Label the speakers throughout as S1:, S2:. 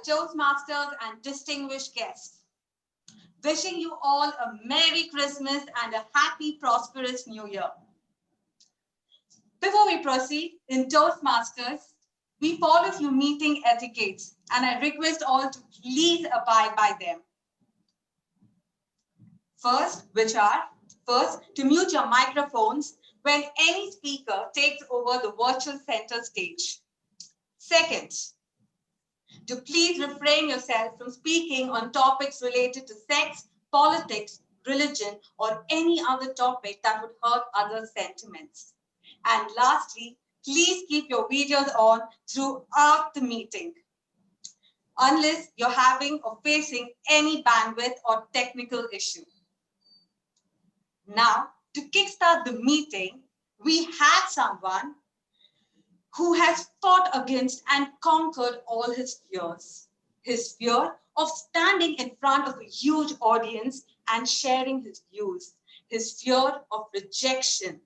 S1: Toastmasters and distinguished guests. Wishing you all a Merry Christmas and a happy, prosperous New Year. Before we proceed, in Toastmasters, we follow a few meeting etiquettes, and I request all to please abide by them. First, to mute your microphones when any speaker takes over the virtual center stage. Second, to please refrain yourself from speaking on topics related to sex, politics, religion, or any other topic that would hurt others' sentiments. And lastly, please keep your videos on throughout the meeting, unless you're having or facing any bandwidth or technical issue. Now, to kickstart the meeting, we had someone who has fought against and conquered all his fears. His fear of standing in front of a huge audience and sharing his views. His fear of rejection.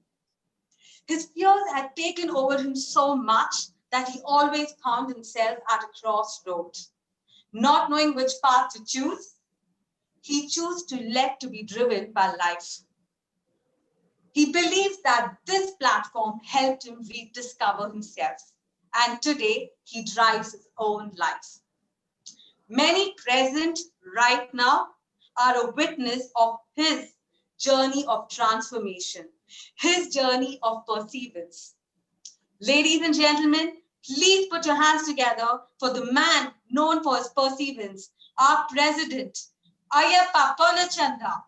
S1: His fears had taken over him so much that he always found himself at a crossroad. Not knowing which path to choose, he chose to let to be driven by life. He believes that this platform helped him rediscover himself, and today he drives his own life. Many present right now are a witness of his journey of transformation, his journey of perseverance. Ladies and gentlemen, please put your hands together for the man known for his perseverance, our president, Ayyappa Purnachandra.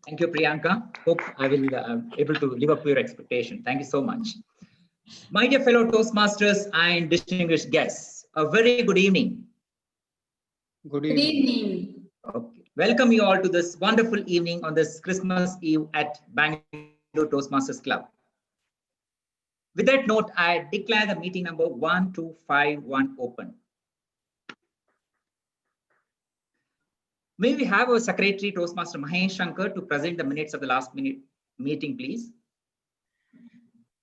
S2: Thank you, Priyanka. Hope I will be able to live up to your expectation. Thank you so much. My dear fellow Toastmasters and distinguished guests, a very good evening.
S3: Good evening.
S2: Okay. Welcome you all to this wonderful evening on this Christmas Eve at Bangalore Toastmasters Club. With that note, I declare the meeting number 1251 open. May we have our Secretary Toastmaster Mahesh Shankar to present the minutes of the last minute meeting, please.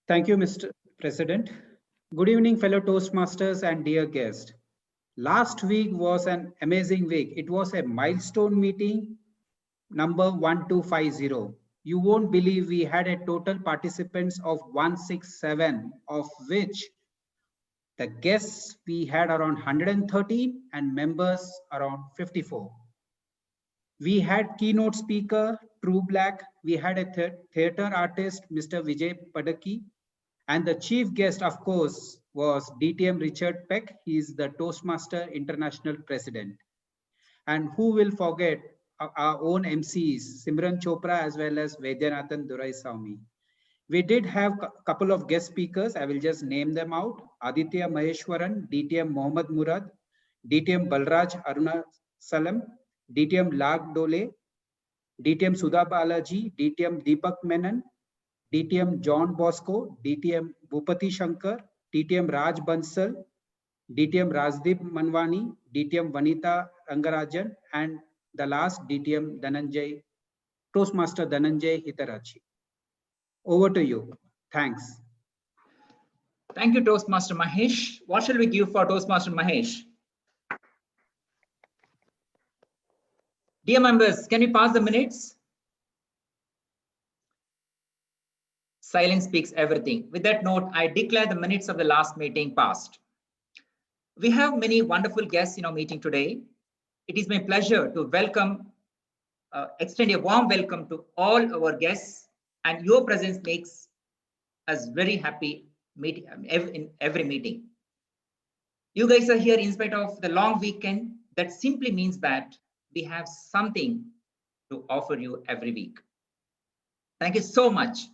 S3: Thank you, Mr. President. Good evening, fellow Toastmasters and dear guests. Last week was an amazing week. It was a milestone meeting, number 1250. You won't believe we had a total participants of 167, of which the guests we had around 113 and members around 54. We had keynote speaker, True Black. We had a theater artist, Mr. Vijay Padaki. And the chief guest, of course, was DTM Richard Peck. He is the Toastmaster International President. And who will forget our own MCs, Simran Chopra as well as Vaidyanathan Duraiswamy. We did have a couple of guest speakers. I will just name them out. Aditya Maheshwaran, DTM Mohammad Murad, DTM Balraj Arunasalam, DTM Lag Dole, DTM Sudha Balaji, DTM Deepak Menon, DTM John Bosco, DTM Bhupati Shankar, DTM Raj Bansal, DTM Rajdeep Manwani, DTM Vanita Rangarajan, and the last DTM Dhananjay, Toastmaster Dhananjay Hitarachi. Over to you. Thanks.
S2: Thank you, Toastmaster Mahesh. What shall we give for Toastmaster Mahesh? Dear members, can you pass the minutes? Silence speaks everything. With that note, I declare the minutes of the last meeting passed. We have many wonderful guests in our meeting today. It is my pleasure to extend a warm welcome to all our guests, and your presence makes us very happy in every meeting. You guys are here in spite of the long weekend. That simply means that we have something to offer you every week. Thank you so much.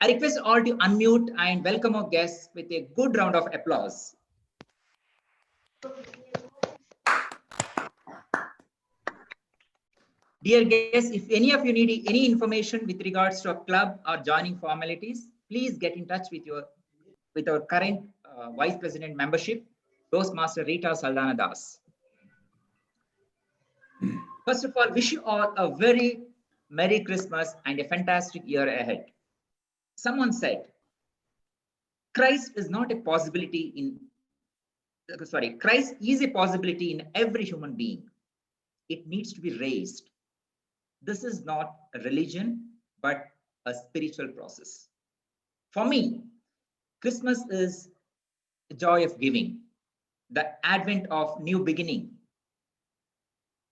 S2: I request all to unmute and welcome our guests with a good round of applause. Dear guests, if any of you need any information with regards to a club or joining formalities, please get in touch with our current Vice President membership, Toastmaster Rita Saldana Das. First of all, wish you all a very Merry Christmas and a fantastic year ahead. Someone said, Christ is not a possibility in, Christ is a possibility in every human being. It needs to be raised. This is not a religion, but a spiritual process. For me, Christmas is the joy of giving, the advent of new beginning.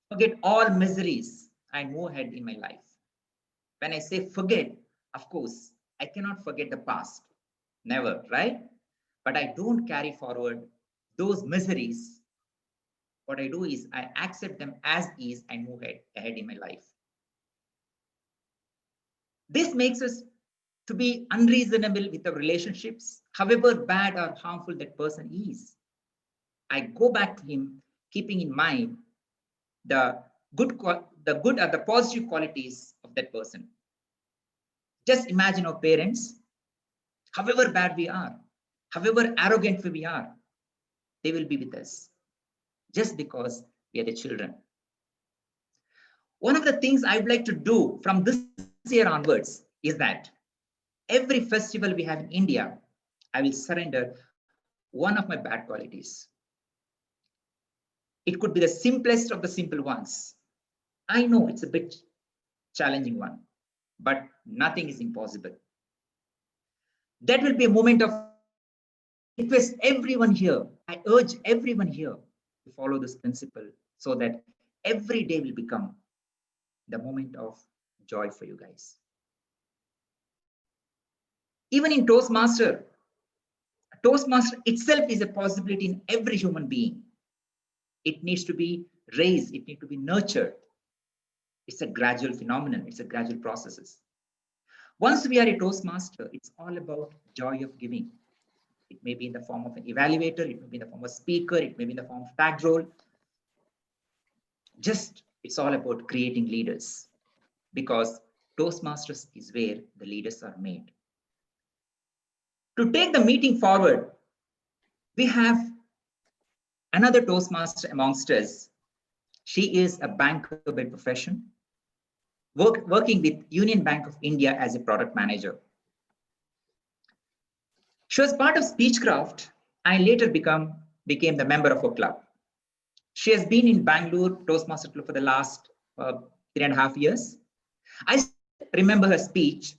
S2: Forget all miseries and move ahead in my life. When I say forget, of course, I cannot forget the past. Never, right? But I don't carry forward those miseries. What I do is I accept them as is and move ahead in my life. This makes us to be unreasonable with our relationships, however bad or harmful that person is. I go back to him, keeping in mind the good or the positive qualities of that person. Just imagine our parents, however bad we are, however arrogant we are, they will be with us just because we are the children. One of the things I'd like to do from this year onwards is that every festival we have in India, I will surrender one of my bad qualities. It could be the simplest of the simple ones. I know it's a bit challenging one, but nothing is impossible. That will be a moment of request everyone here. I urge everyone here to follow this principle so that every day will become the moment of joy for you guys. Even in Toastmaster itself is a possibility in every human being. It needs to be raised, it needs to be nurtured. It's a gradual phenomenon, it's a gradual process. Once we are a Toastmaster, it's all about joy of giving. It may be in the form of an evaluator, it may be in the form of a speaker, it may be in the form of tag role. Just, it's all about creating leaders, because Toastmasters is where the leaders are made. To take the meeting forward, we have another Toastmaster amongst us. She is a banker by profession, working with Union Bank of India as a product manager. She was part of Speechcraft and later became the member of a club. She has been in Bangalore Toastmaster Club for the last 3.5 years. I remember her speech.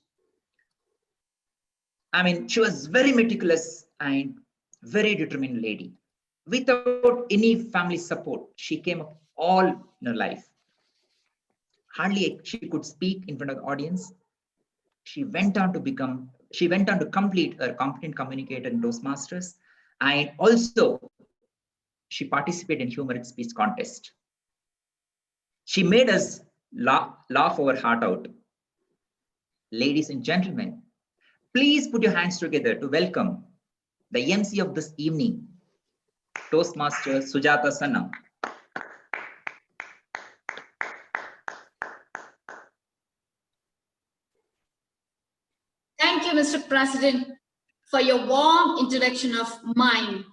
S2: I mean, she was very meticulous and very determined lady. Without any family support, she came up all in her life. Hardly she could speak in front of the audience. She went on to complete her competent communicator in Toastmasters, and also she participated in humorous speech contest. She made us laugh our heart out. Ladies and gentlemen, please put your hands together to welcome the MC of this evening, Toastmaster Sujata Sanam.
S4: Thank you, Mr. President, for your warm introduction of mine.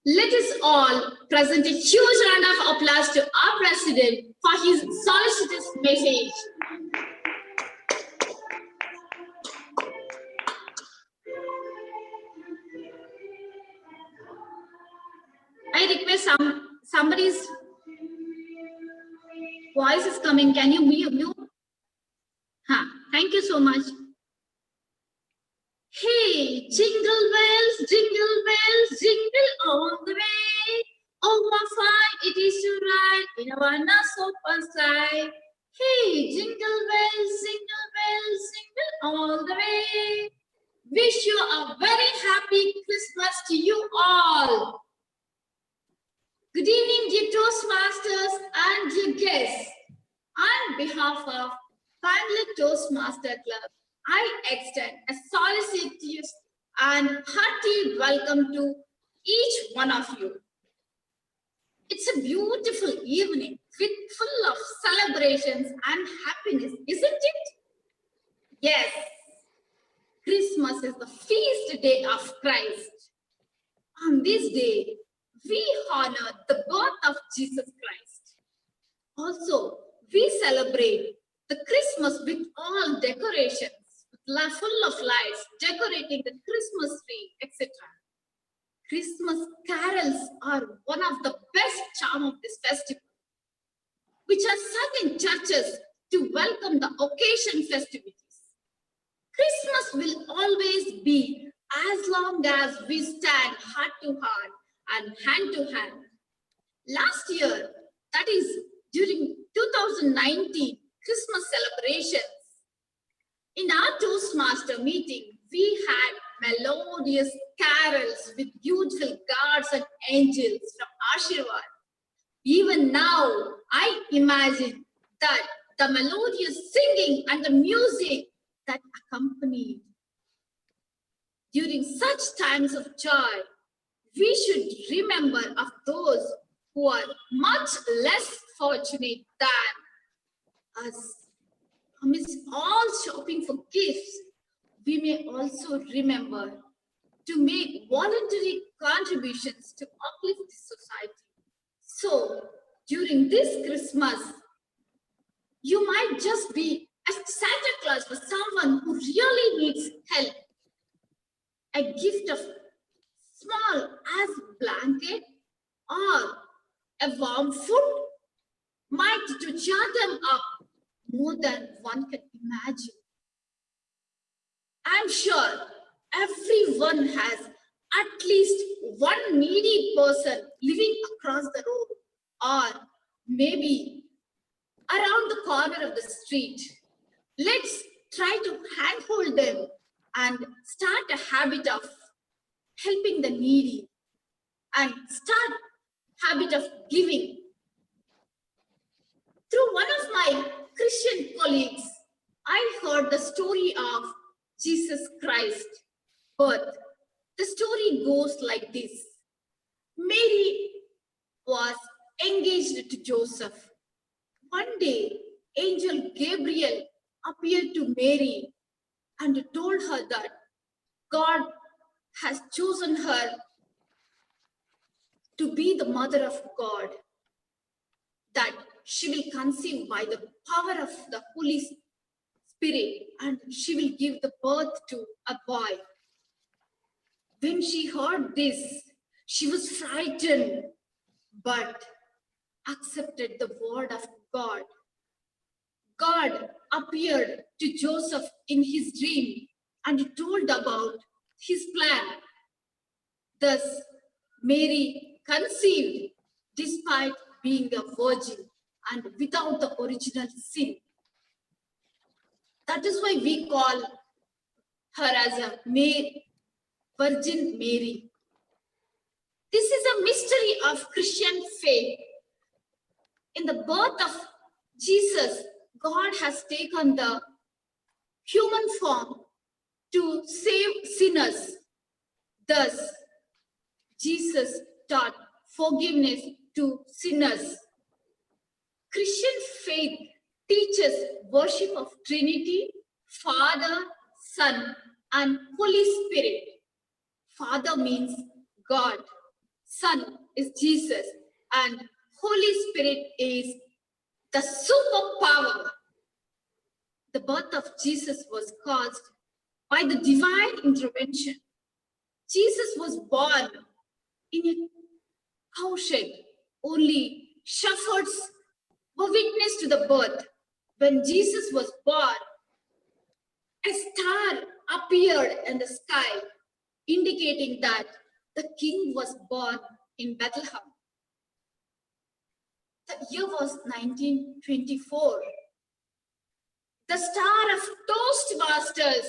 S4: Let us all present a huge round of applause to our President for his solicitous message. I request somebody's voice is coming. Can you mute? Thank you so much. Hey, jingle bells, jingle all the way. Oh, what fun it is to ride in a nice open sleigh. Hey, jingle bells, jingle all the way. Wish you a very happy Christmas to you all. Good evening, dear Toastmasters and dear guests. On behalf of Bangalore Toastmaster Club, I extend a solicitous and hearty welcome to each one of you. It's a beautiful evening full of celebrations and happiness, isn't it? Yes, Christmas is the feast day of Christ. On this day, we honor the birth of Jesus Christ. Also, we celebrate the Christmas with all decorations, with full of lights, decorating the Christmas tree, etc. Christmas carols are one of the best charm of this festival, which are sung in churches to welcome the occasion festivities. Christmas will always be as long as we stand heart to heart and hand to hand. Last year, that is during 2019 Christmas celebrations, in our Toastmaster meeting, we had melodious carols with beautiful gods and angels from Ashirwad. Even now, I imagine that the melodious singing and the music that accompanied. During such times of joy, we should remember of those who are much less fortunate than us. Amidst all shopping for gifts, we may also remember to make voluntary contributions to uplift the society. So, during this Christmas, you might just be a Santa Claus for someone who really needs help. A gift of small as blanket or a warm food might to cheer them up more than one can imagine. I'm sure everyone has at least one needy person living across the road or maybe around the corner of the street. Let's try to handhold them and start a habit of helping the needy and start habit of giving. Through one of my Christian colleagues, I heard the story of Jesus Christ birth. The story goes like this. Mary was engaged to Joseph. One day, angel Gabriel appeared to Mary and told her that God has chosen her to be the mother of God, that she will conceive by the power of the Holy Spirit and she will give the birth to a boy. When she heard this, she was frightened, but accepted the word of God. God appeared to Joseph in his dream and told about his plan. Thus, Mary conceived despite being a virgin and without the original sin. That is why we call her as a Virgin Mary. This is a mystery of Christian faith. In the birth of Jesus, God has taken the human form to save sinners. Thus, Jesus taught forgiveness to sinners. Christian faith teaches worship of Trinity, Father, Son, and Holy Spirit. Father means God, Son is Jesus, and Holy Spirit is the superpower. The birth of Jesus was caused by the divine intervention. Jesus was born in a cowshed. Only shepherds were witness to the birth. When Jesus was born, a star appeared in the sky, indicating that the king was born in Bethlehem. The year was 1924. The star of Toastmasters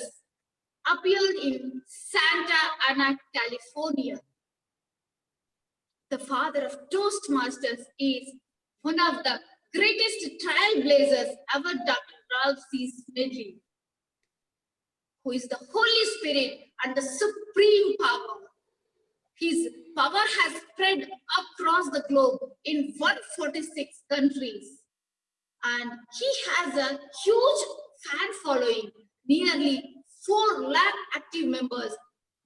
S4: appeared in Santa Ana, California. The father of Toastmasters is one of the greatest trailblazers ever, Dr. Ralph C. Smedley, who is the Holy Spirit and the supreme power. His power has spread across the globe in 146 countries. And he has a huge fan following, nearly 4 lakh active members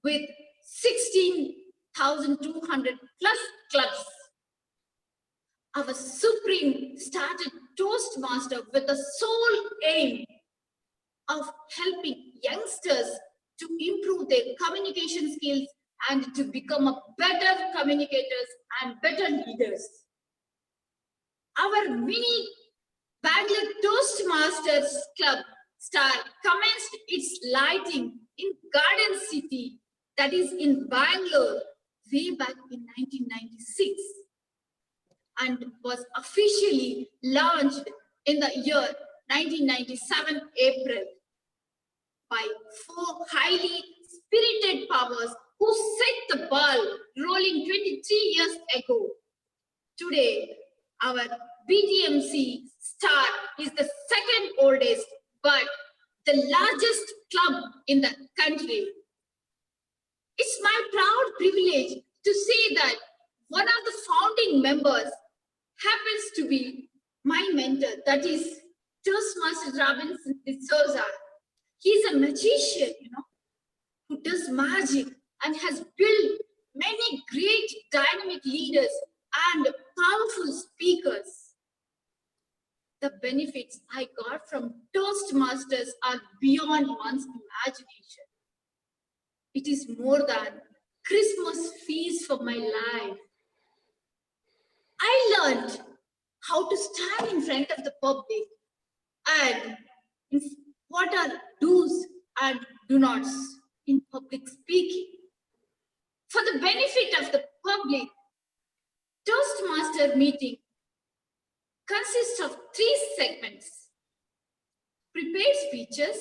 S4: with 16,200 plus clubs. Our Supreme started Toastmaster with the sole aim of helping youngsters to improve their communication skills and to become a better communicators and better leaders. Our mini Bangalore Toastmasters Club star commenced its lighting in Garden City, that is in Bangalore, way back in 1996, and was officially launched in the year 1997 April by 4 highly spirited powers who set the ball rolling 23 years ago. Today, our BTMC star is the second oldest but the largest club in the country. It's my proud privilege to say that one of the founding members happens to be my mentor, that is Toastmaster Robinson D'Souza. He's a magician, who does magic and has built many great dynamic leaders and powerful speakers. The benefits I got from Toastmasters are beyond one's imagination. It is more than Christmas feast for my life. I learned how to stand in front of the public and what are do's and do nots in public speaking. For the benefit of the public, Toastmaster meeting consists of 3 segments: prepared speeches,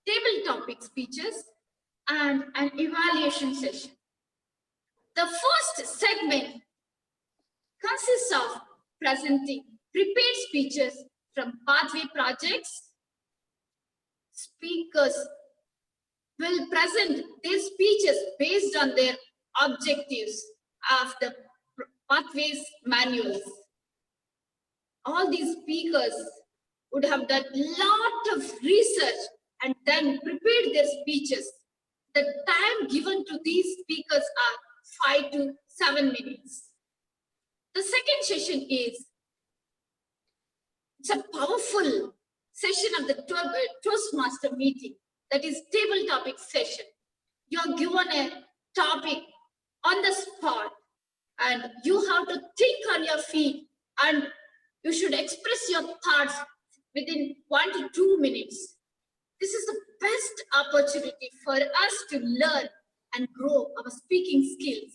S4: table topic speeches, and an evaluation session. The first segment consists of presenting prepared speeches from pathway projects. Speakers will present their speeches based on their objectives of the pathways manuals. All these speakers would have done a lot of research and then prepared their speeches. The time given to these speakers are 5 to 7 minutes. The second session is a powerful session of the Toastmaster meeting, that is table topic session. You are given a topic on the spot and you have to think on your feet and you should express your thoughts within 1 to 2 minutes. This is the best opportunity for us to learn and grow our speaking skills.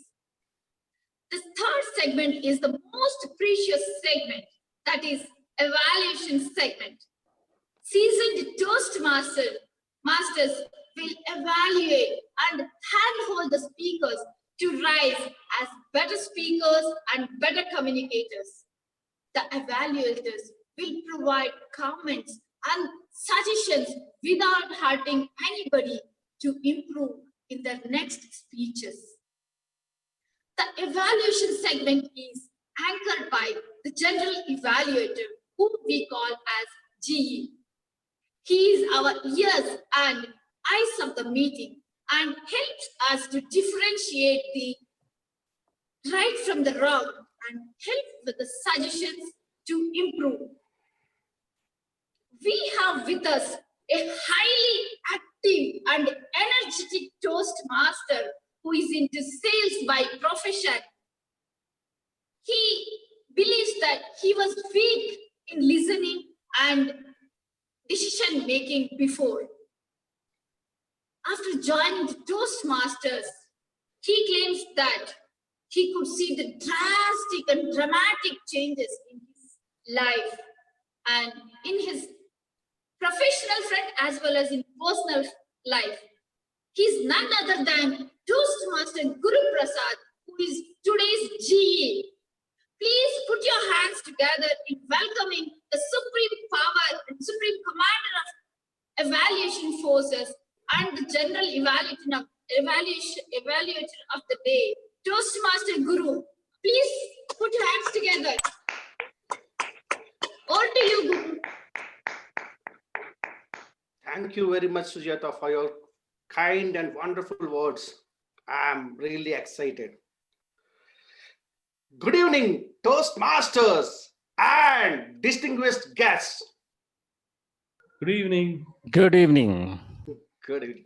S4: The third segment is the most precious segment, that is evaluation segment. Seasoned Toastmasters will evaluate and handhold the speakers to rise as better speakers and better communicators. The evaluators will provide comments and suggestions without hurting anybody to improve in their next speeches. The evaluation segment is anchored by the general evaluator, who we call as GE. He is our ears and eyes of the meeting and helps us to differentiate the right from the wrong and help with the suggestions to improve. We have with us a highly active and energetic Toastmaster who is into sales by profession. He believes that he was weak in listening and decision making before. After joining the Toastmasters, he claims that he could see the drastic and dramatic changes in his life and in his professional front as well as in personal life. He is none other than Toastmaster Guru Prasad, who is today's GE. Please put your hands together in welcoming the Supreme Power and Supreme Commander of Evaluation Forces and the General Evaluator of the day, Toastmaster Guru. Please put your hands together. Over to you, Guru.
S5: Thank you very much, Sujata, for your kind and wonderful words. I'm really excited. Good evening, Toastmasters and distinguished guests.
S6: Good evening.
S7: Good evening.
S5: Good evening.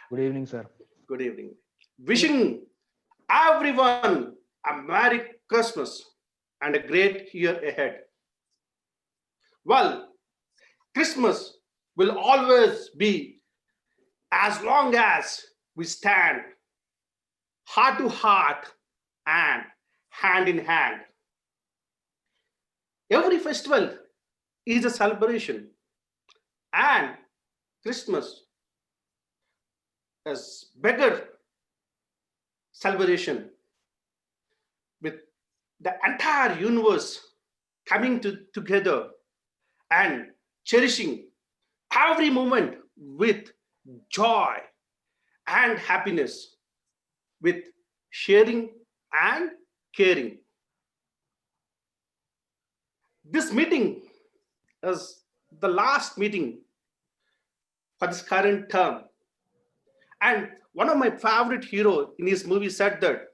S8: Good evening, sir.
S5: Good evening. Wishing everyone a Merry Christmas and a great year ahead. Well, Christmas will always be as long as we stand heart to heart and hand in hand. Every festival is a celebration, and Christmas is bigger celebration with the entire universe coming together and cherishing every moment with joy and happiness, with sharing and caring. This meeting is the last meeting for this current term. And one of my favorite heroes in his movie said that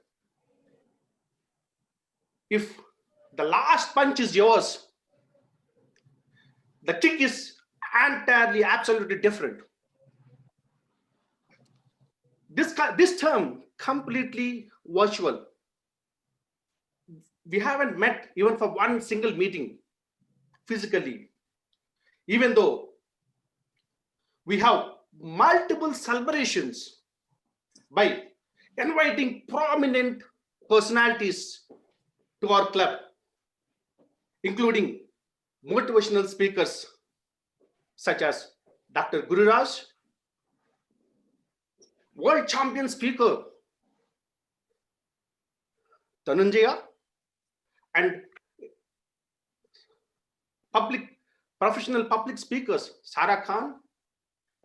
S5: if the last punch is yours, the kick is entirely, absolutely different. This term completely virtual. We haven't met even for one single meeting physically, even though we have multiple celebrations by inviting prominent personalities to our club, including motivational speakers such as Dr. Gururaj, world champion speaker Dhananjaya, and professional public speakers Sarah Khan,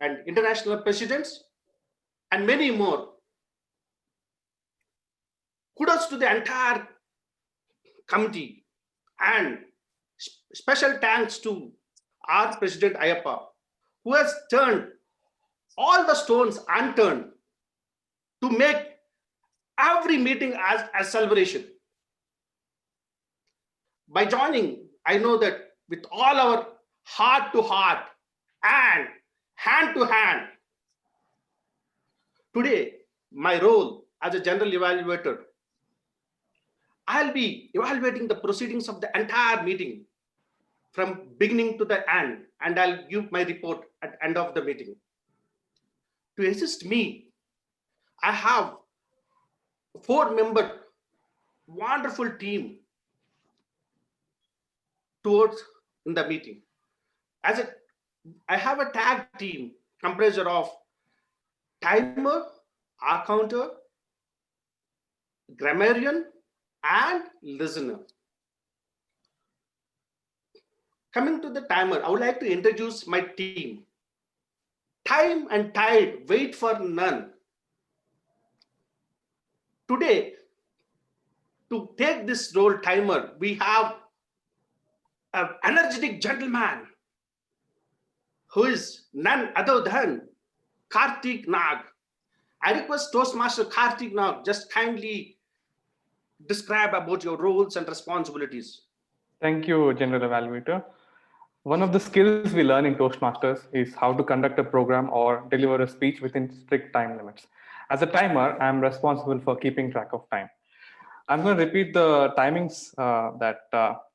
S5: and international presidents, and many more. Kudos to the entire committee, and special thanks to our President Ayappa, who has turned all the stones unturned to make every meeting as a celebration. By joining, I know that with all our heart to heart and hand to hand, today, my role as a general evaluator, I'll be evaluating the proceedings of the entire meeting from beginning to the end, and I'll give my report at the end of the meeting. To assist me, I have a 4-member wonderful team towards in the meeting. I have a tag team comprised of timer, accounter, grammarian, and listener. Coming to the timer, I would like to introduce my team. Time and tide wait for none. Today, to take this role timer, we have an energetic gentleman who is none other than Karthik Nag. I request Toastmaster Karthik Nag, just kindly describe about your roles and responsibilities.
S8: Thank you, General Evaluator. One of the skills we learn in Toastmasters is how to conduct a program or deliver a speech within strict time limits. As a timer, I'm responsible for keeping track of time. I'm going to repeat the timings that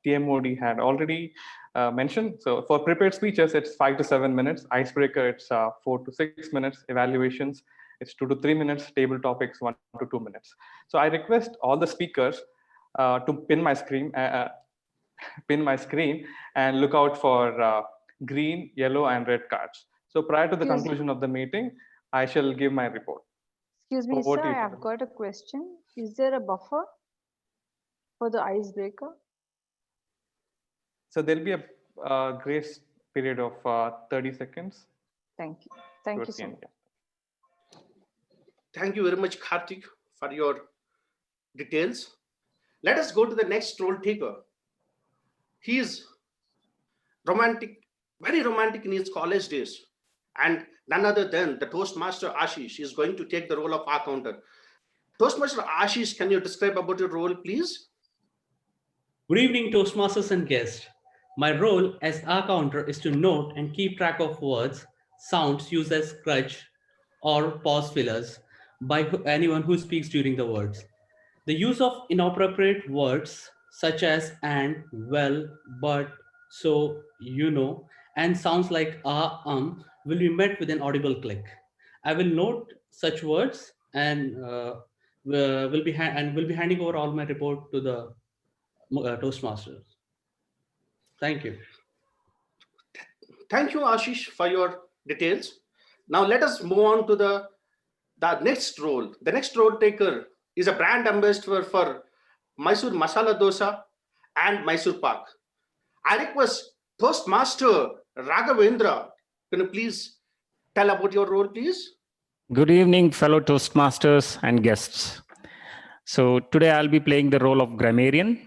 S8: TMOD had already mentioned. So for prepared speeches, it's 5 to 7 minutes. Icebreaker, it's 4 to 6 minutes. Evaluations, it's 2 to 3 minutes. Table topics, 1 to 2 minutes. So I request all the speakers to pin my screen and look out for green, yellow, and red cards. So prior to the conclusion of the meeting, I shall give my report.
S9: Excuse me,
S8: Over
S9: sir,
S8: to you,
S9: I have
S8: Madam.
S9: got a question. Is there a buffer for the icebreaker?
S8: So there'll be a grace period of 30 seconds.
S9: Thank you. Thank you
S8: towards the
S9: so
S8: end,
S9: much.
S8: yeah.
S5: Thank you very much, Karthik, for your details. Let us go to the next role taker. He is romantic, very romantic in his college days, and none other than the Toastmaster Ashish is going to take the role of accountant. Toastmaster Ashish, can you describe about your role, please?
S6: Good evening, Toastmasters and guests. My role as a counter is to note and keep track of words, sounds used as crutch or pause fillers by anyone who speaks during the words. The use of inappropriate words such as and, well, but, so, you know, and sounds like will be met with an audible click. I will note such words and will be handing over all my report to the Toastmasters. Thank you.
S5: Thank you, Ashish, for your details. Now let us move on to the next role. The next role taker is a brand ambassador for Mysore Masala Dosa and Mysore Pak. I request Toastmaster Raghavendra, can you please tell about your role, please?
S7: Good evening, fellow Toastmasters and guests. So today I'll be playing the role of Grammarian.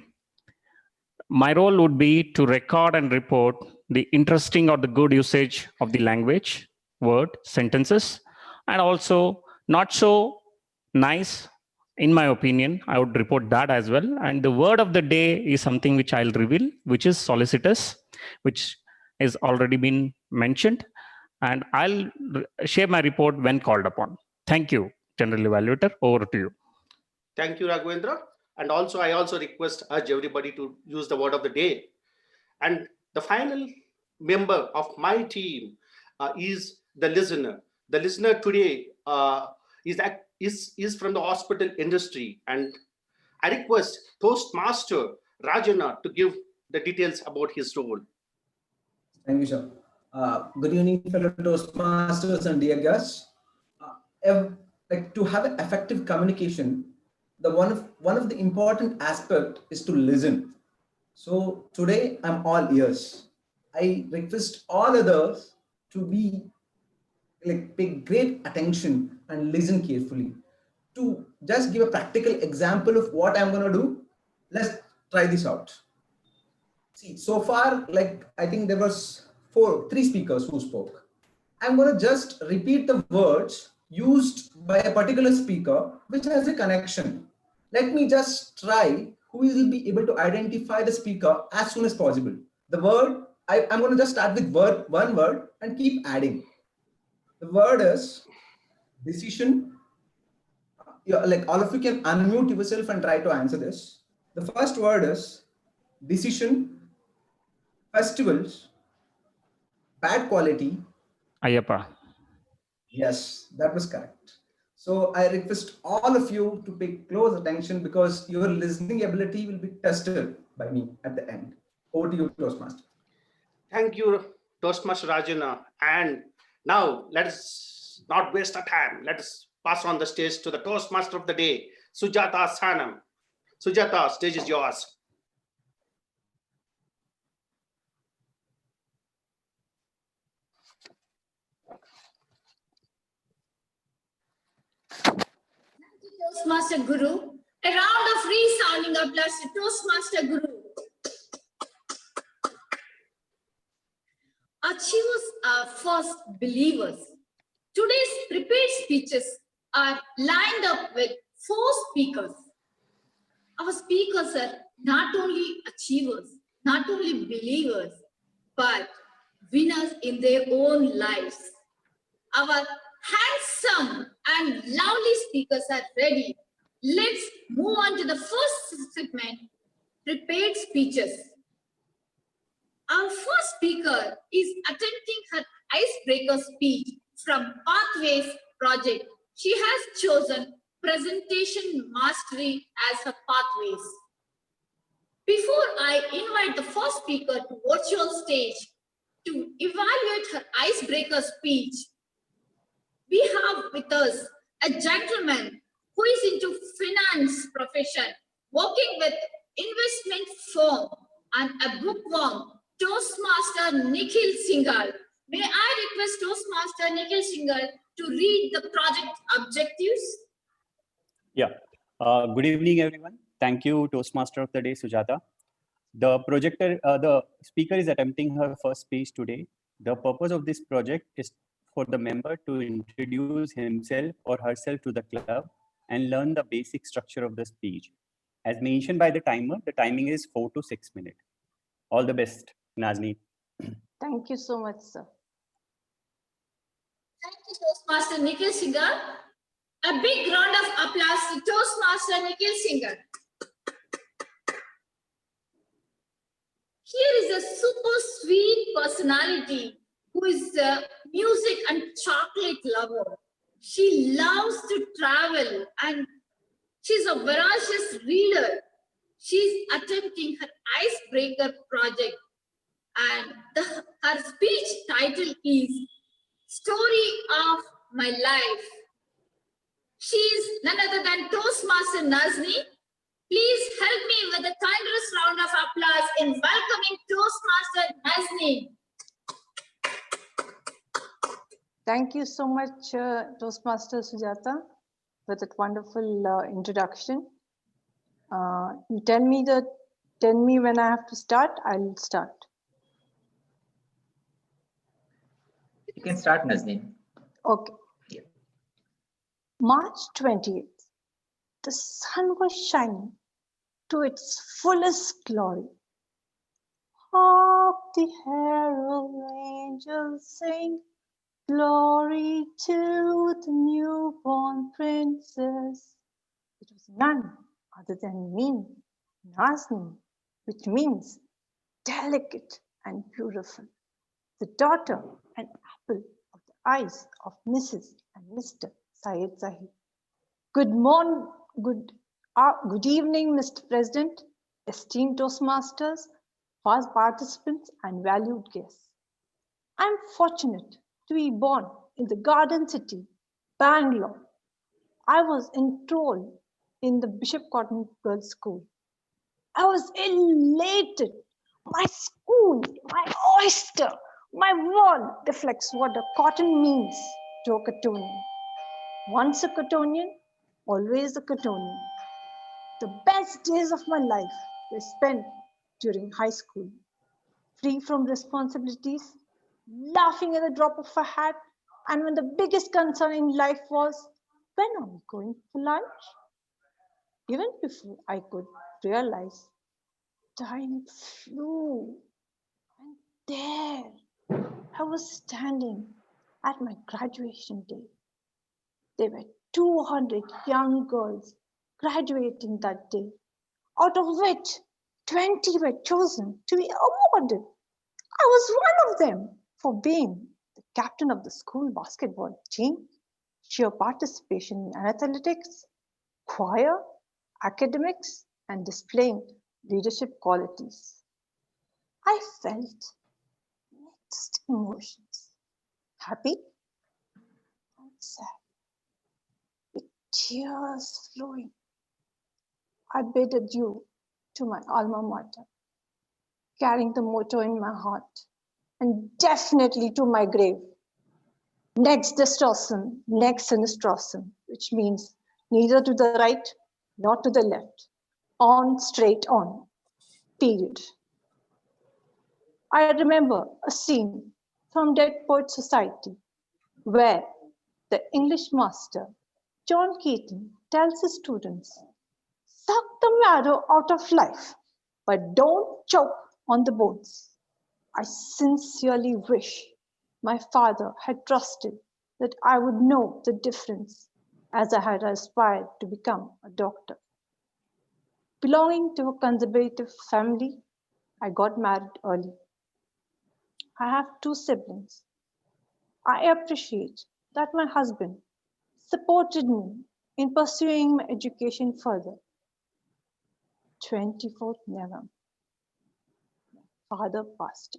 S7: My role would be to record and report the interesting or the good usage of the language, word, sentences, and also not so nice, in my opinion, I would report that as well. And the word of the day is something which I'll reveal, which is solicitous, which is already been mentioned. And I'll share my report when called upon. Thank you, General Evaluator. Over to you.
S5: Thank you, Raghavendra. And also, I also urge everybody to use the word of the day. And the final member of my team is the listener. The listener today is from the hospital industry. And I request Toastmaster Rajana to give the details about his role.
S10: Thank you, sir. Good evening, fellow Toastmasters and dear guests. Like to have an effective communication, one of the important aspect is to listen. So today I'm all ears. I request all others to pay great attention and listen carefully. To just give a practical example of what I'm going to do, let's try this out. See, so far, I think there was three speakers who spoke. I'm going to just repeat the words used by a particular speaker, which has a connection. Let me just try who will be able to identify the speaker as soon as possible. The word, I'm going to just start with one word and keep adding. The word is decision. All of you can unmute yourself and try to answer this. The first word is decision, festivals, bad quality.
S7: Ayappa.
S10: Yes, that was correct. So I request all of you to pay close attention because your listening ability will be tested by me at the end. Over to you, Toastmaster.
S5: Thank you, Toastmaster Rajana. And now let us not waste our time. Let us pass on the stage to the Toastmaster of the day, Sujata Sanam. Sujata, stage is yours.
S4: Toastmaster Guru. A round of resounding applause to Toastmaster Guru. Achievers are first believers. Today's prepared speeches are lined up with 4 speakers. Our speakers are not only achievers, not only believers, but winners in their own lives. Our handsome and lovely speakers are ready. Let's move on to the first segment, prepared speeches. Our first speaker is attempting her icebreaker speech from Pathways project. She has chosen presentation mastery as her pathways. Before I invite the first speaker to virtual stage to evaluate her icebreaker speech, we have with us a gentleman who is into finance profession, working with investment firm and a bookworm, Toastmaster Nikhil Singhal. May I request Toastmaster Nikhil Singhal to read the project objectives?
S11: Yeah. Good evening, everyone. Thank you, Toastmaster of the day, Sujata. The speaker is attempting her first speech today. The purpose of this project is for the member to introduce himself or herself to the club and learn the basic structure of the speech. As mentioned by the timer, the timing is 4 to 6 minutes. All the best. Nazni.
S9: Thank you so much, sir.
S4: Thank you, Toastmaster Nikhil Singhal. A big round of applause to Toastmaster Nikhil Singhal. Here is a super sweet personality who is a music and chocolate lover. She loves to travel and she's a voracious reader. She's attempting her Icebreaker project and her speech title is Story of My Life. She's none other than Toastmaster Nazni. Please help me with a thunderous round of applause in welcoming Toastmaster Nazni.
S9: Thank you so much, Toastmaster Sujata, for that wonderful introduction. You tell me when I have to start, I'll start.
S2: You can start, Nazneen.
S9: Okay.
S2: Yeah.
S9: March 20th, the sun was shining to its fullest glory. Hark the herald angels sing, glory to the newborn princess. It was none other than me, Nazni, which means delicate and beautiful, the daughter and apple of the eyes of Mrs. and Mr. Syed Zahid. Good evening, Mr. President, esteemed Toastmasters, past participants, and valued guests. I'm fortunate to be born in the Garden City, Bangalore. I was enrolled in the Bishop Cotton Girls' School. I was elated. My school, my oyster, my wall reflects what a cotton means to a Cottonian. Once a Cottonian, always a Cottonian. The best days of my life were spent during high school, free from responsibilities, laughing at the drop of a hat, and when the biggest concern in life was, when are we going for lunch? Even before I could realize, time flew, and there I was standing at my graduation day. There were 200 young girls graduating that day, out of which 20 were chosen to be awarded. I was one of them for being the captain of the school basketball team, sheer participation in athletics, choir, academics, and displaying leadership qualities. I felt mixed emotions, happy and sad, with tears flowing. I bid adieu to my alma mater, carrying the motto in my heart, and definitely to my grave. Next Destrossen, next Sinistrosson, which means neither to the right nor to the left, on, straight on, period. I remember a scene from Dead Poet Society where the English master, John Keating, tells his students, suck the marrow out of life, but don't choke on the bones. I sincerely wish my father had trusted that I would know the difference as I had aspired to become a doctor. Belonging to a conservative family, I got married early. I have 2 siblings. I appreciate that my husband supported me in pursuing my education further. 24th November, my father passed.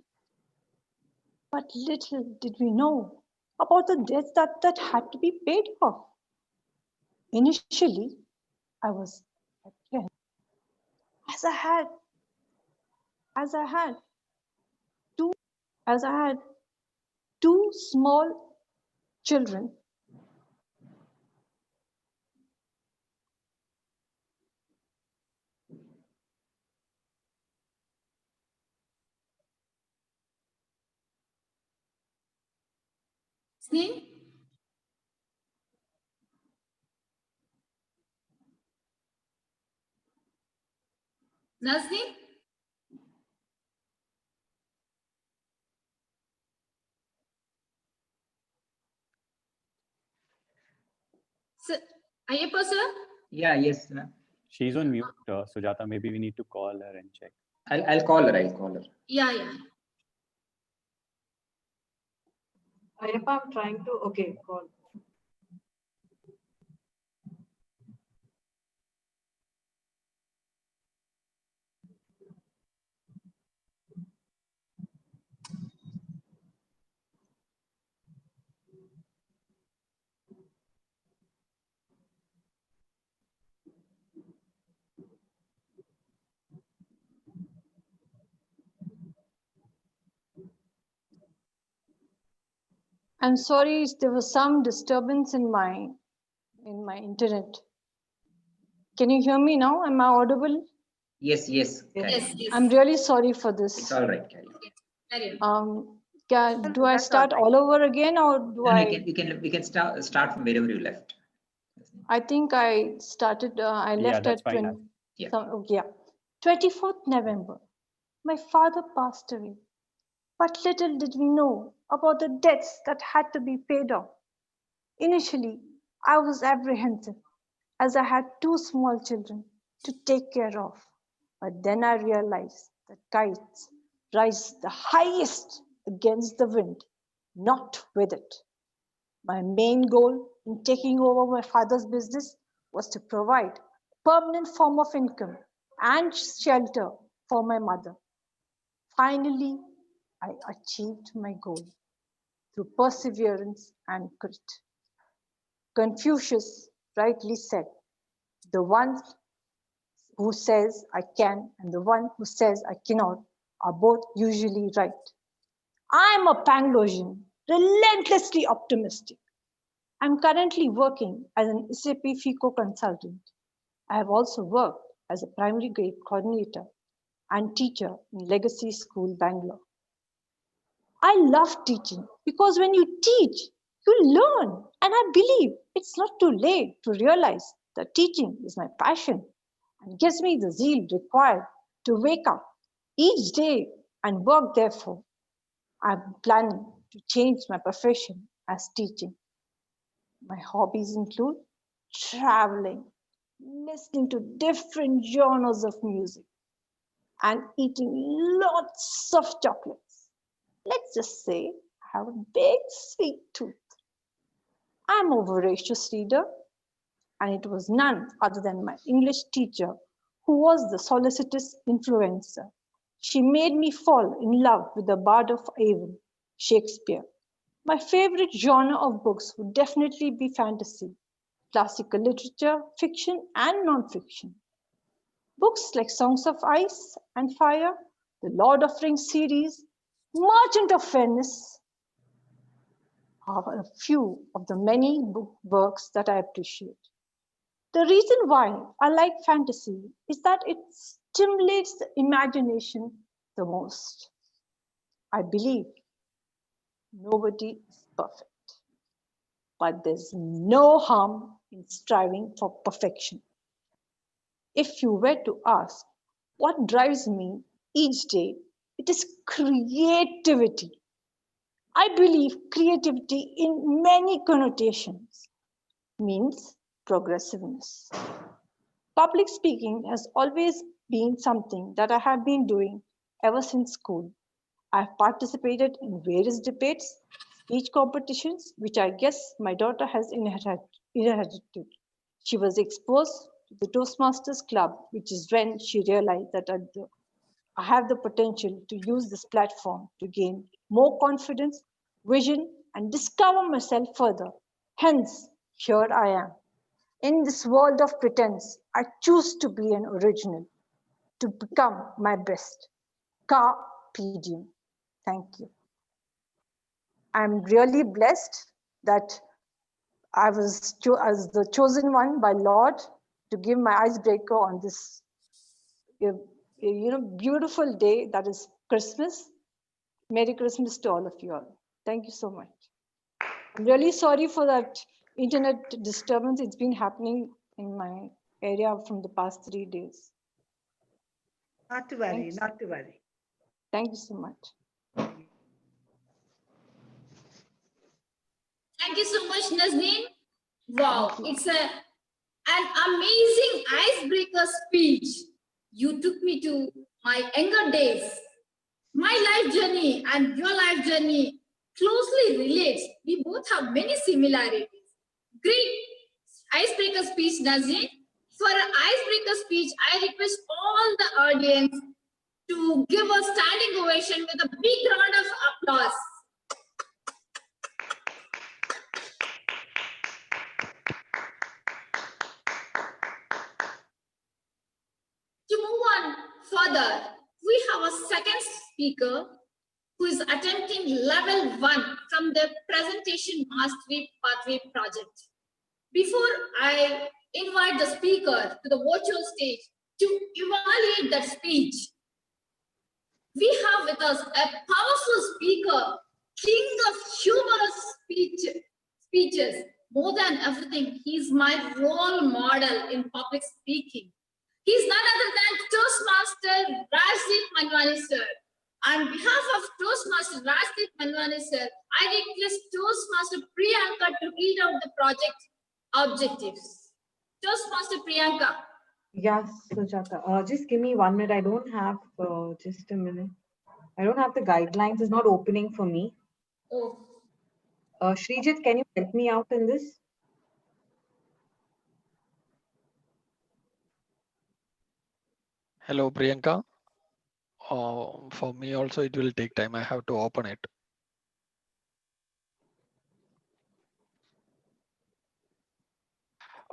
S9: But little did we know about the debts that had to be paid off. Initially, I was apprehensive, as I had two small children.
S4: Nazni? Nazni? Sir, Ayappa, sir?
S2: Yeah, yes, ma'am.
S11: She's on mute, Sujata. Maybe we need to call her and check.
S2: I'll call her. I'll call her.
S4: Yeah, yeah.
S12: Ayappa, I'm trying to, okay, call.
S9: I'm sorry, there was some disturbance in my internet. Can you hear me now? Am I audible?
S2: Yes, yes.
S4: Yes, yes.
S9: I'm really sorry for this.
S2: It's all right, Carrie.
S4: Carry on.
S9: Do I start all over again, or do
S2: No,
S9: I?
S2: we can start from wherever you left.
S9: I think I started. I
S11: Yeah,
S9: left
S11: that's
S9: at
S11: fine.
S9: 20.
S2: Yeah.
S9: Yeah, 24th November. My father passed away, but little did we know about the debts that had to be paid off. Initially, I was apprehensive as I had 2 small children to take care of. But then I realized that kites rise the highest against the wind, not with it. My main goal in taking over my father's business was to provide a permanent form of income and shelter for my mother. Finally, I achieved my goal through perseverance and grit. Confucius rightly said, the one who says I can and the one who says I cannot are both usually right. I am a Panglossian, relentlessly optimistic. I'm currently working as an SAP FICO consultant. I have also worked as a primary grade coordinator and teacher in Legacy School, Bangalore. I love teaching because when you teach, you learn. And I believe it's not too late to realize that teaching is my passion and gives me the zeal required to wake up each day and work. Therefore, I'm planning to change my profession as teaching. My hobbies include traveling, listening to different genres of music, and eating lots of chocolates. Let's just say I have a big sweet tooth. I'm a voracious reader, and it was none other than my English teacher who was the solicitous influencer. She made me fall in love with the Bard of Avon, Shakespeare. My favorite genre of books would definitely be fantasy, classical literature, fiction, and non-fiction. Books like Songs of Ice and Fire, the Lord of Rings series, Merchant of Venice are a few of the many works that I appreciate. The reason why I like fantasy is that it stimulates the imagination the most. I believe nobody is perfect, but there's no harm in striving for perfection. If you were to ask what drives me each day, it is creativity. I believe creativity in many connotations means progressiveness. Public speaking has always been something that I have been doing ever since school. I've participated in various debates, speech competitions, which I guess my daughter has inherited. She was exposed to the Toastmasters Club, which is when she realized that I have the potential to use this platform to gain more confidence, vision, and discover myself further. Hence, here I am. In this world of pretense, I choose to be an original, to become my best. Carpe diem. Thank you. I'm really blessed that I was as the chosen one by Lord to give my icebreaker on this beautiful day that is Christmas. Merry Christmas to all of you all. Thank you so much. I'm really sorry for that internet disturbance. It's been happening in my area from the past 3 days.
S12: Not to worry, not to worry.
S9: Thank you so much.
S4: Thank you so much, Nazneen. Wow, it's an amazing icebreaker speech. You took me to my younger days. My life journey and your life journey closely relates. We both have many similarities. Great icebreaker speech, Nazir. For an icebreaker speech, I request all the audience to give a standing ovation with a big round of applause. To move on further, we have a second speaker who is attempting level 1 from the presentation mastery pathway project. Before I invite the speaker to the virtual stage to evaluate that speech, we have with us a powerful speaker, king of humorous speeches. More than everything, he's my role model in public speaking. He's none other than Toastmaster Rajdeep Manwani sir. On behalf of Toastmaster Rajdeep Manwani sir, I request Toastmaster Priyanka to read out the project objectives. Toastmaster Priyanka.
S12: Yes, Sujata. Just give me 1 minute. I don't have, just a minute. I don't have the guidelines. It's not opening for me.
S4: Oh.
S12: Srijit, can you help me out in this?
S13: Hello, Priyanka. For me also, it will take time. I have to open it.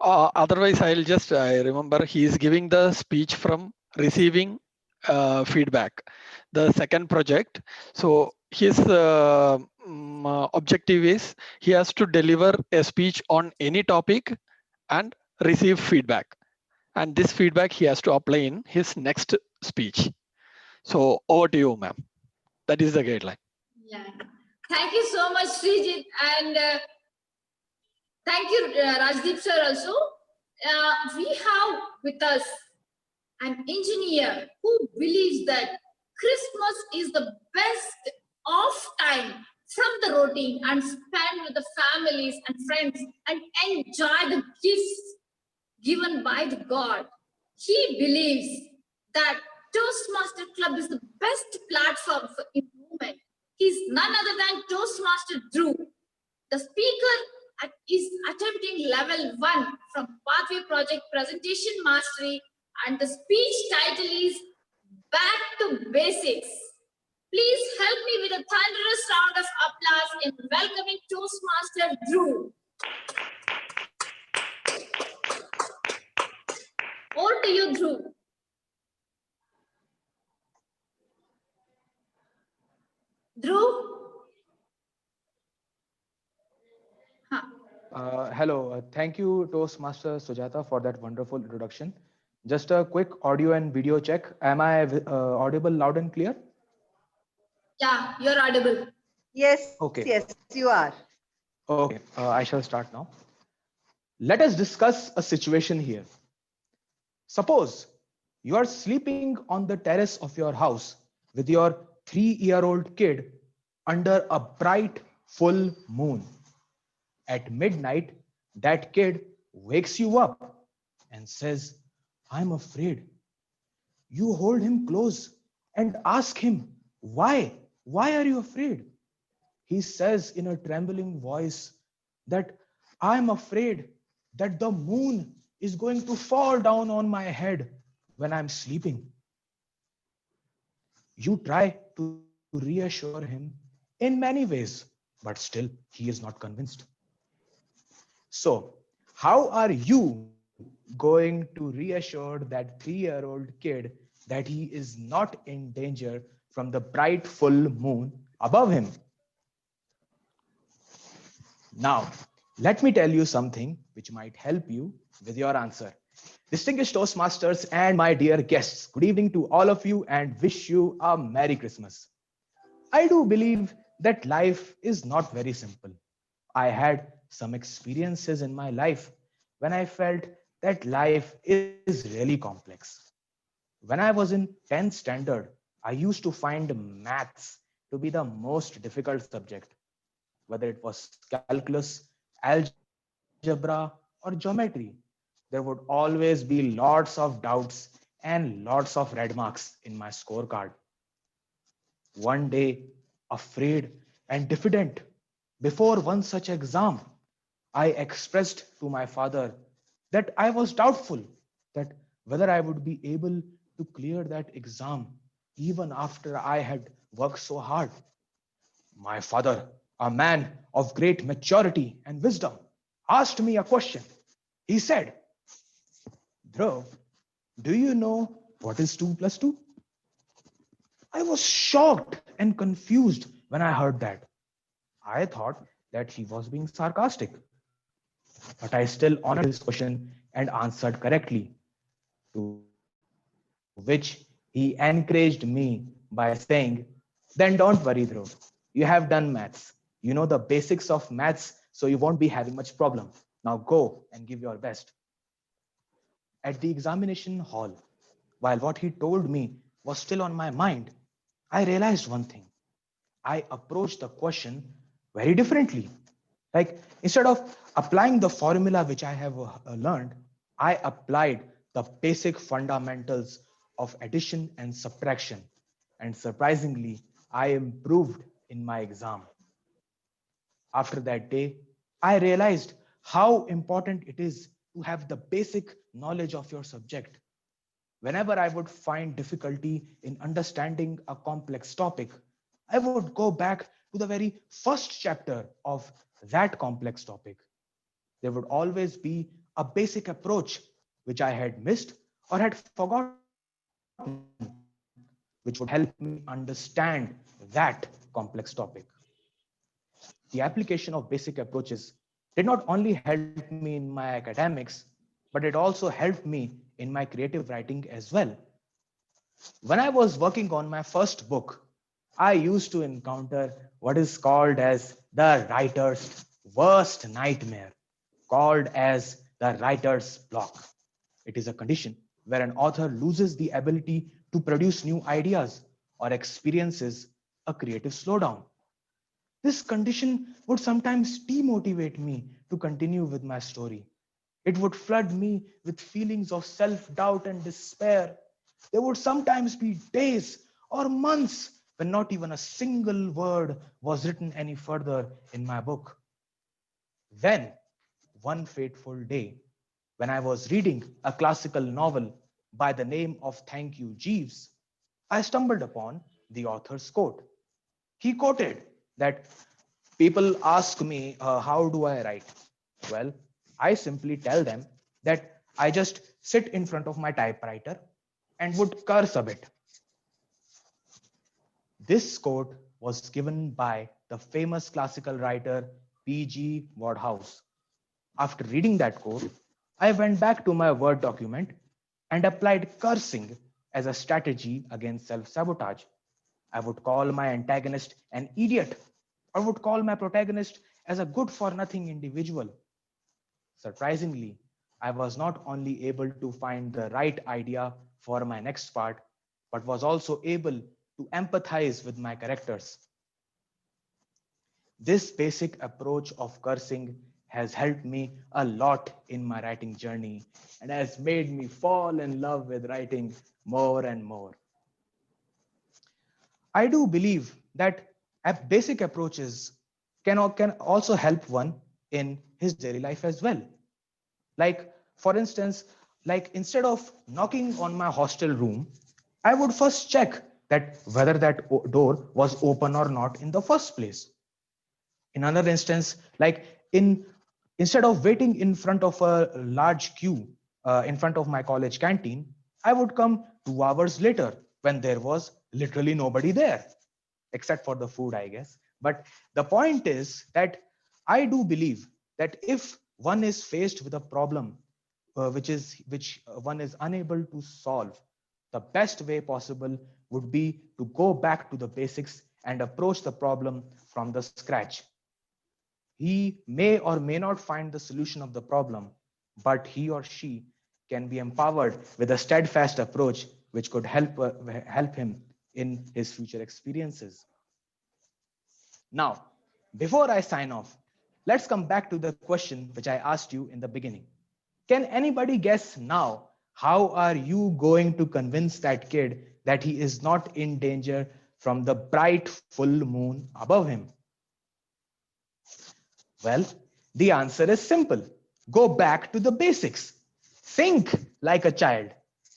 S13: Otherwise, I'll just, I remember he is giving the speech from receiving feedback, the second project. So his objective is he has to deliver a speech on any topic and receive feedback. And this feedback he has to apply in his next speech. So over to you, ma'am. That is the guideline.
S4: Yeah. Thank you so much, Srijit. And thank you, Rajdeep sir also. We have with us an engineer who believes that Christmas is the best off time from the routine and spend with the families and friends and enjoy the gifts given by the God. He believes that Toastmaster Club is the best platform for improvement. He's none other than Toastmaster Drew. The speaker is attempting level 1 from Pathway Project Presentation Mastery, and the speech title is Back to Basics. Please help me with a thunderous round of applause in welcoming Toastmaster Drew. Over to you, Drew. Drew?
S14: Hello, thank you Toastmaster Sujata for that wonderful introduction. Just a quick audio and video check. Am I audible loud and clear?
S4: Yeah, you're audible.
S15: Yes,
S14: Okay.
S15: yes, you are.
S14: Okay, I shall start now. Let us discuss a situation here. Suppose you are sleeping on the terrace of your house with your 3-year-old kid under a bright full moon. At midnight, that kid wakes you up and says, "I'm afraid." You hold him close and ask him, "Why? Why are you afraid?" He says in a trembling voice that, "I'm afraid that the moon is going to fall down on my head when I'm sleeping." You try to reassure him in many ways, but still he is not convinced. So, how are you going to reassure that 3-year-old kid that he is not in danger from the bright full moon above him? Now, let me tell you something which might help you with your answer. Distinguished Toastmasters and my dear guests, good evening to all of you and wish you a Merry Christmas. I do believe that life is not very simple. I had some experiences in my life when I felt that life is really complex. When I was in 10th standard, I used to find maths to be the most difficult subject, whether it was calculus, algebra, or algebra, or geometry, there would always be lots of doubts and lots of red marks in my scorecard. One day, afraid and diffident, before one such exam, I expressed to my father that I was doubtful that whether I would be able to clear that exam even after I had worked so hard. My father, a man of great maturity and wisdom, asked me a question. He said, Dhruv, do you know what is 2 plus 2? I was shocked and confused when I heard that. I thought that he was being sarcastic, but I still honored his question and answered correctly, to which he encouraged me by saying, then don't worry, Dhruv. You have done maths. You know the basics of maths, so you won't be having much problem. Now go and give your best. At the examination hall, while what he told me was still on my mind, I realized one thing. I approached the question very differently. Like instead of applying the formula which I have learned, I applied the basic fundamentals of addition and subtraction. And surprisingly, I improved in my exam. After that day, I realized how important it is to have the basic knowledge of your subject. Whenever I would find difficulty in understanding a complex topic, I would go back to the very first chapter of that complex topic. There would always be a basic approach which I had missed or had forgotten, which would help me understand that complex topic. The application of basic approaches did not only help me in my academics, but it also helped me in my creative writing as well. When I was working on my first book, I used to encounter what is called as the writer's worst nightmare, called as the writer's block. It is a condition where an author loses the ability to produce new ideas or experiences a creative slowdown. This condition would sometimes demotivate me to continue with my story. It would flood me with feelings of self doubt and despair. There would sometimes be days or months when not even a single word was written any further in my book. Then, one fateful day, when I was reading a classical novel by the name of Thank You, Jeeves, I stumbled upon the author's quote. He quoted that people ask me, how do I write? Well, I simply tell them that I just sit in front of my typewriter and would curse a bit. This quote was given by the famous classical writer P.G. Wodehouse. After reading that quote, I went back to my Word document and applied cursing as a strategy against self-sabotage. I would call my antagonist an idiot, or would call my protagonist as a good-for-nothing individual. Surprisingly, I was not only able to find the right idea for my next part, but was also able to empathize with my characters. This basic approach of cursing has helped me a lot in my writing journey and has made me fall in love with writing more and more. I do believe that basic approaches can also help one in his daily life as well. Like, for instance, like instead of knocking on my hostel room, I would first check that whether that door was open or not in the first place. In another instance, like instead of waiting in front of a large queue in front of my college canteen, I would come 2 hours later when there was literally nobody there, except for the food, I guess. But the point is that I do believe that if one is faced with a problem which one is unable to solve, the best way possible would be to go back to the basics and approach the problem from the scratch. He may or may not find the solution of the problem, but he or she can be empowered with a steadfast approach which could help him in his future experiences. Now, before I sign off, Let's come back to the question which I asked you in the beginning. Can anybody guess now, how are you going to convince that kid that he is not in danger from the bright full moon above him? Well, the answer is simple. Go back to the basics. Think like a child.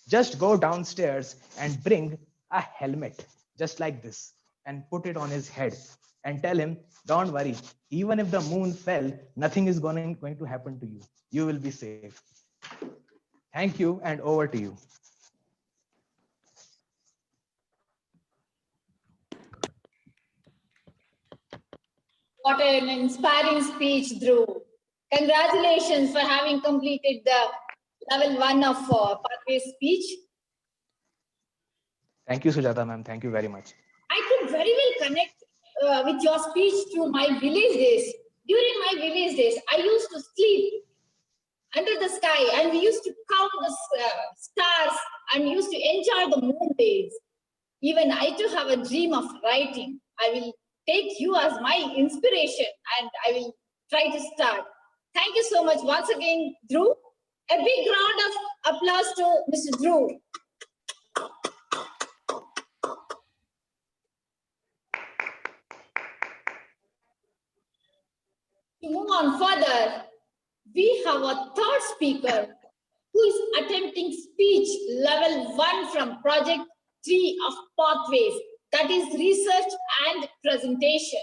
S14: Just go downstairs and bring a helmet just like this and put it on his head and tell him, don't worry, even if the moon fell, nothing is going to happen to you. You will be safe. Thank you, and over to you.
S4: What an inspiring speech, Dhruv. Congratulations for having completed the level 1 of pathway speech.
S14: Thank you, Sujata ma'am. Thank you very much.
S4: I could very well connect with your speech to my village days. During my village days, I used to sleep under the sky and we used to count the stars and used to enjoy the moon days. Even I too have a dream of writing. I will take you as my inspiration and I will try to start. Thank you so much once again, Dhruv. A big round of applause to Mr. Dhruv. To move on further, we have a third speaker who is attempting speech level 1 from project 3 of Pathways, that is research and presentation.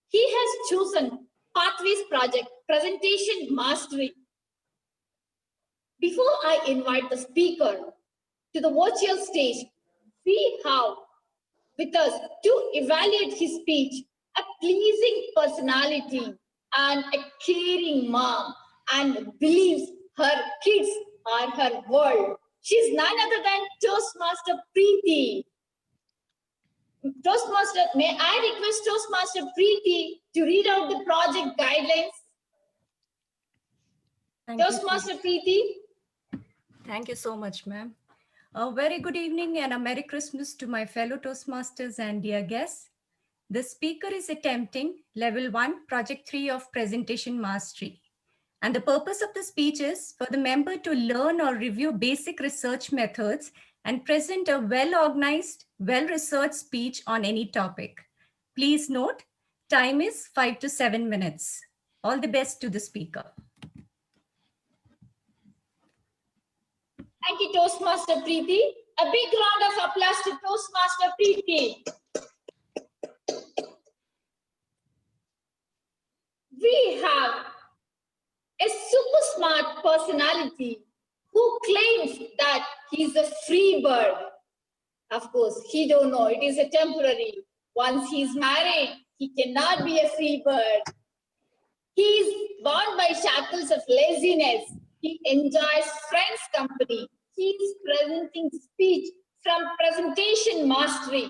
S4: He has chosen Pathways project presentation mastery. Before I invite the speaker to the virtual stage, we have with us to evaluate his speech a pleasing personality and a caring mom and believes her kids are her world. She's none other than Toastmaster Preeti. Toastmaster, may I request Toastmaster Preeti to read out the project guidelines? Toastmaster Preeti.
S15: Thank you so much, ma'am. A very good evening and a Merry Christmas to my fellow Toastmasters and dear guests. The speaker is attempting level 1, project 3 of presentation mastery. And the purpose of the speech is for the member to learn or review basic research methods and present a well-organized, well-researched speech on any topic. Please note, time is 5 to 7 minutes. All the best to the speaker.
S4: Thank you, Toastmaster Preeti. A big round of applause to Toastmaster Preeti. We have a super smart personality who claims that he's a free bird. Of course, he don't know, it is a temporary. Once he's married, he cannot be a free bird. He is bound by shackles of laziness. He enjoys friends' company. He is presenting speech from presentation mastery.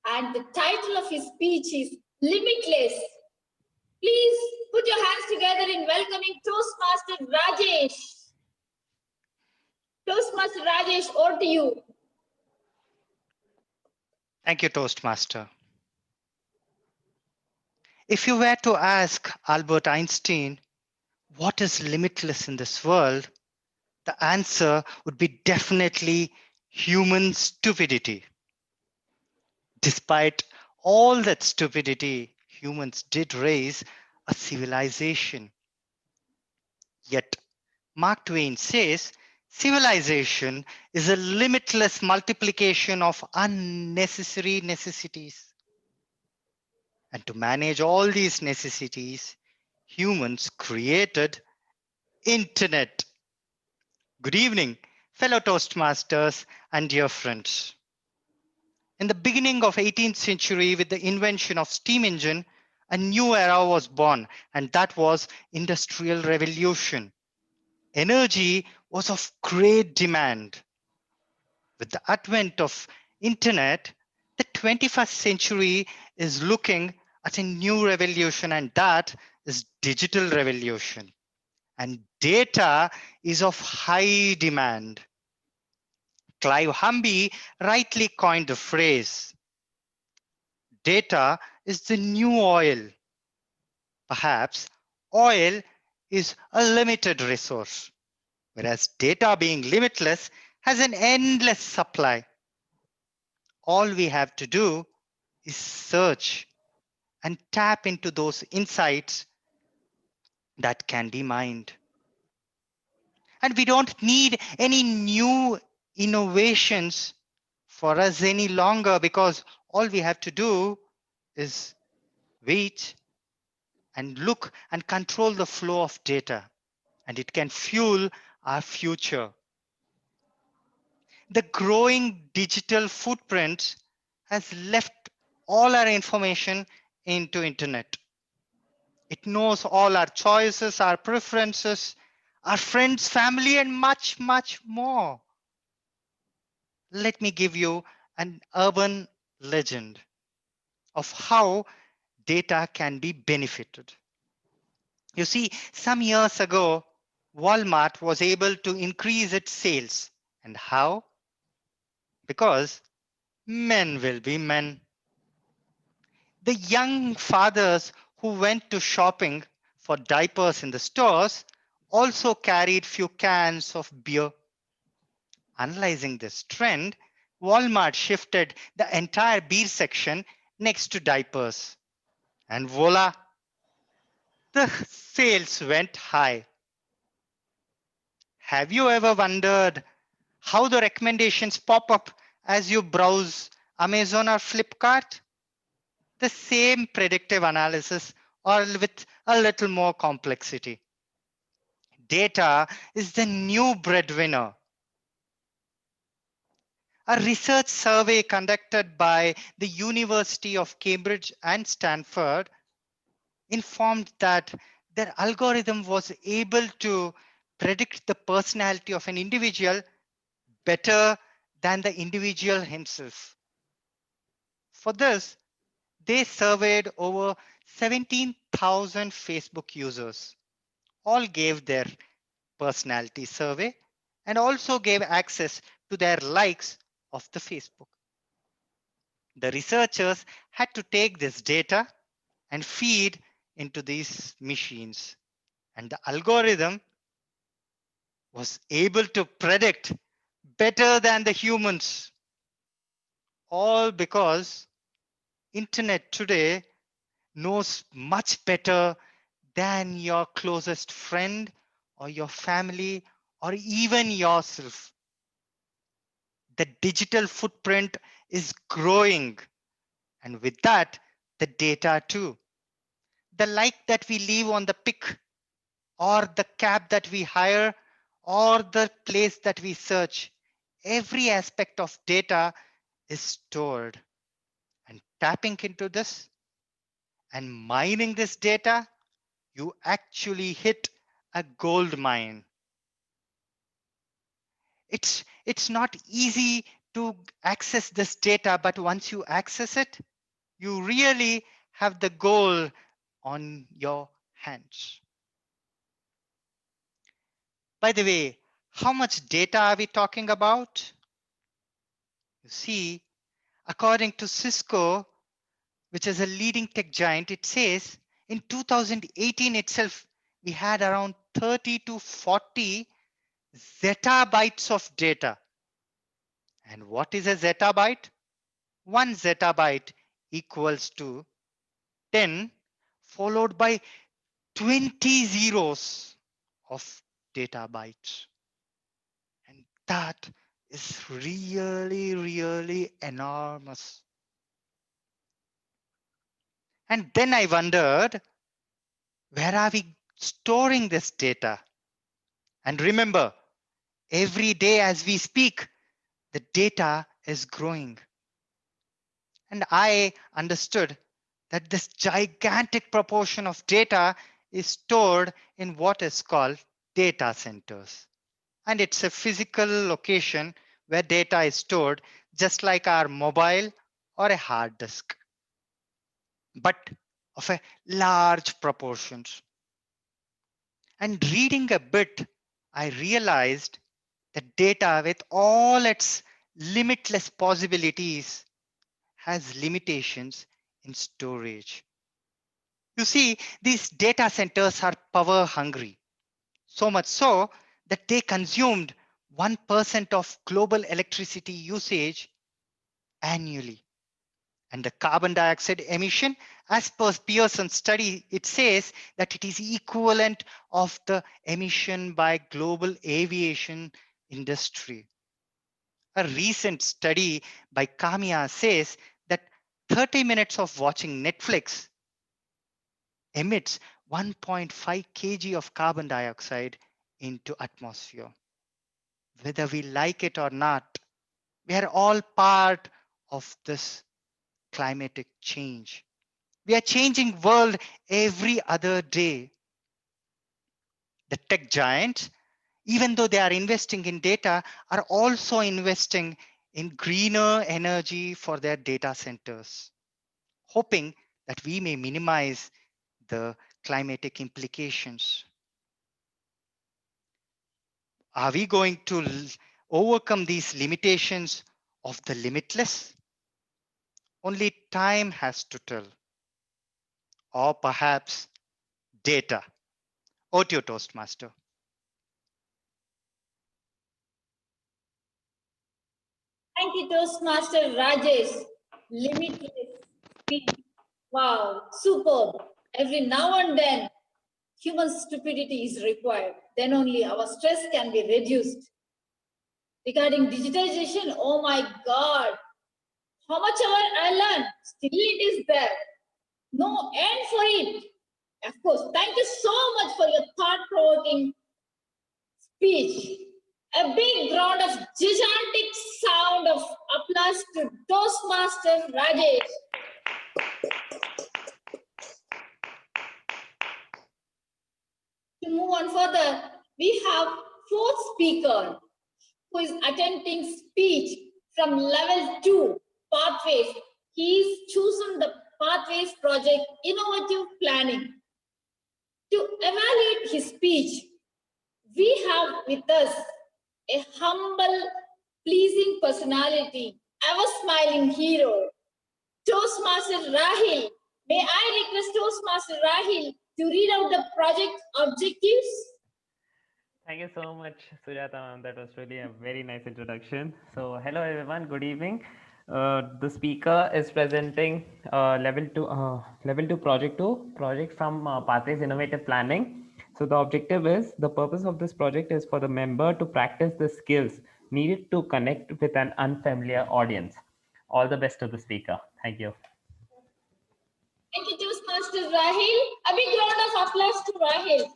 S4: And the title of his speech is Limitless. Please put your hands together in welcoming Toastmaster Rajesh. Toastmaster Rajesh, over to you.
S16: Thank you, Toastmaster. If you were to ask Albert Einstein, what is limitless in this world? The answer would be definitely human stupidity. Despite all that stupidity, humans did raise a civilization. Yet, Mark Twain says, civilization is a limitless multiplication of unnecessary necessities. And to manage all these necessities, humans created Internet. Good evening, fellow Toastmasters and dear friends. In the beginning of 18th century, with the invention of steam engine, a new era was born, and that was Industrial Revolution. Energy was of great demand. With the advent of Internet, the 21st century is looking at a new revolution, and that is digital revolution. And data is of high demand. Clive Humby rightly coined the phrase, data is the new oil. Perhaps oil is a limited resource, whereas data, being limitless, has an endless supply. All we have to do is search and tap into those insights that can be mined. And we don't need any new innovations for us any longer, because all we have to do is wait and look and control the flow of data, and it can fuel our future. The growing digital footprint has left all our information into internet. It knows all our choices, our preferences, our friends, family, and much, much more. Let me give you an urban legend of how data can be benefited. You see, some years ago, Walmart was able to increase its sales. And how? Because men will be men. The young fathers who went to shopping for diapers in the stores also carried few cans of beer. Analyzing this trend, Walmart shifted the entire beer section next to diapers. And voila, the sales went high. Have you ever wondered how the recommendations pop up as you browse Amazon or Flipkart? The same predictive analysis, or with a little more complexity. Data is the new breadwinner. A research survey conducted by the University of Cambridge and Stanford informed that their algorithm was able to predict the personality of an individual better than the individual himself. For this, they surveyed over 17,000 Facebook users. All gave their personality survey and also gave access to their likes of the Facebook. The researchers had to take this data and feed into these machines, and the algorithm was able to predict better than the humans, all because internet today knows much better than your closest friend or your family or even yourself. The digital footprint is growing, and with that, the data too. The like that we leave on the pic, or the cab that we hire, or the place that we search, every aspect of data is stored. And tapping into this and mining this data, you actually hit a gold mine. It's not easy to access this data, but once you access it, you really have the goal on your hands. By the way, how much data are we talking about? You see, according to Cisco, which is a leading tech giant, it says in 2018 itself, we had around 30 to 40 zettabytes of data. And what is a zettabyte? 1 zettabyte equals to 10 followed by 20 zeros of data bytes. And that is really, really enormous. And then I wondered, where are we storing this data? And remember, every day as we speak, the data is growing. And I understood that this gigantic proportion of data is stored in what is called data centers. And it's a physical location where data is stored, just like our mobile or a hard disk, but of a large proportions. And reading a bit, I realized that data, with all its limitless possibilities, has limitations in storage. You see, these data centers are power hungry, so much so that they consumed 1% of global electricity usage annually. And the carbon dioxide emission, as per Pearson's study, it says that it is equivalent of the emission by global aviation industry. A recent study by Kamiya says that 30 minutes of watching Netflix emits 1.5 kg of carbon dioxide into atmosphere. Whether we like it or not, we are all part of this climatic change. We are changing world every other day. The tech giants, even though they are investing in data, are also investing in greener energy for their data centers, hoping that we may minimize the climatic implications. Are we going to overcome these limitations of the limitless? Only time has to tell. Or perhaps data. Over to you, Toastmaster.
S4: Thank you, Toastmaster Rajesh. Limitless speech. Wow, superb. Every now and then, human stupidity is required. Then only our stress can be reduced. Regarding digitization, oh my God, how much ever I learned, still it is there. No end for it. Of course, thank you so much for your thought-provoking speech. A big round of gigantic sound of applause to Toastmaster Rajesh. To move on further, we have fourth speaker who is attempting speech from level 2 pathways. He's chosen the pathways project innovative planning. To evaluate his speech, we have with us a humble, pleasing personality, ever smiling hero, Toastmaster Rahil. May I request Toastmaster Rahil to read out the project objectives?
S17: Thank you so much, Sujata ma'am. That was really a very nice introduction. So, hello everyone. Good evening. The speaker is presenting level two project from Pathways Innovative Planning. So, the objective is the purpose of this project is for the member to practice the skills needed to connect with an unfamiliar audience. All the best to the speaker. Thank you.
S4: Thank you, Toastmaster Rahil. A big round of applause to Rahil.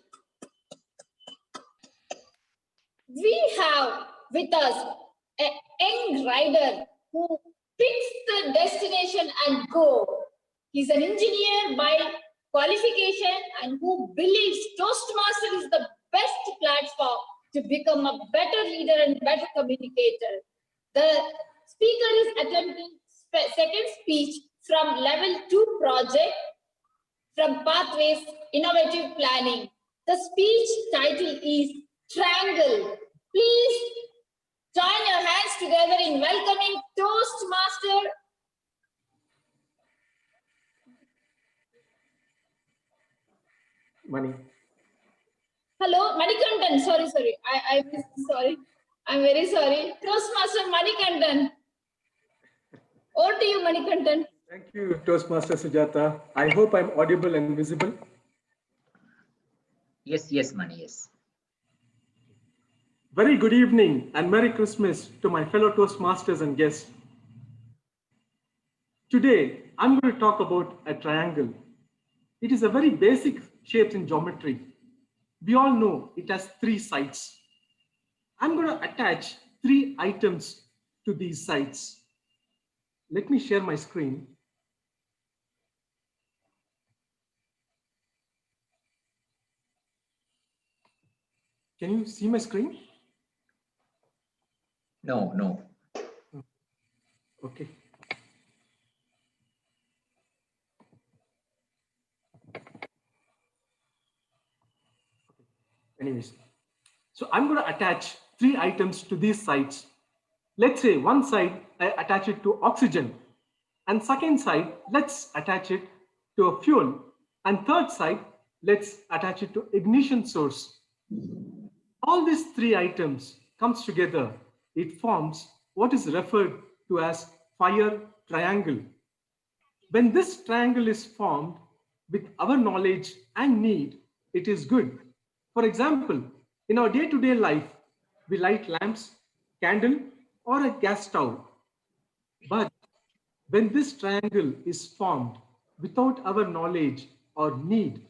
S4: We have with us a young rider who picks the destination and go. He's an engineer by qualification and who believes Toastmaster is the best platform to become a better leader and better communicator. The speaker is attempting second speech from level 2 project from Pathways Innovative Planning. The speech title is Triangle. Please join your hands together in welcoming Toastmaster.
S18: Money.
S4: Hello, Manikandan. Sorry. I missed. Sorry. I'm very sorry. Toastmaster Manikandan. Over to you, Manikandan.
S18: Thank you, Toastmaster Sujata. I hope I'm audible and visible.
S2: Yes, Mani, yes.
S18: Very good evening and Merry Christmas to my fellow Toastmasters and guests. Today, I'm going to talk about a triangle. It is a very basic shape in geometry. We all know it has 3 sides. I'm going to attach 3 items to these sides. Let me share my screen. Can you see my screen?
S2: No.
S18: Okay. Anyways, so I'm going to attach 3 items to these sides. Let's say one side, I attach it to oxygen, and second side, let's attach it to a fuel. And third side, let's attach it to ignition source. All these three items comes together. It forms what is referred to as fire triangle. When this triangle is formed with our knowledge and need, it is good. For example, in our day-to-day life, we light lamps, candle, or a gas stove. But when this triangle is formed without our knowledge or need,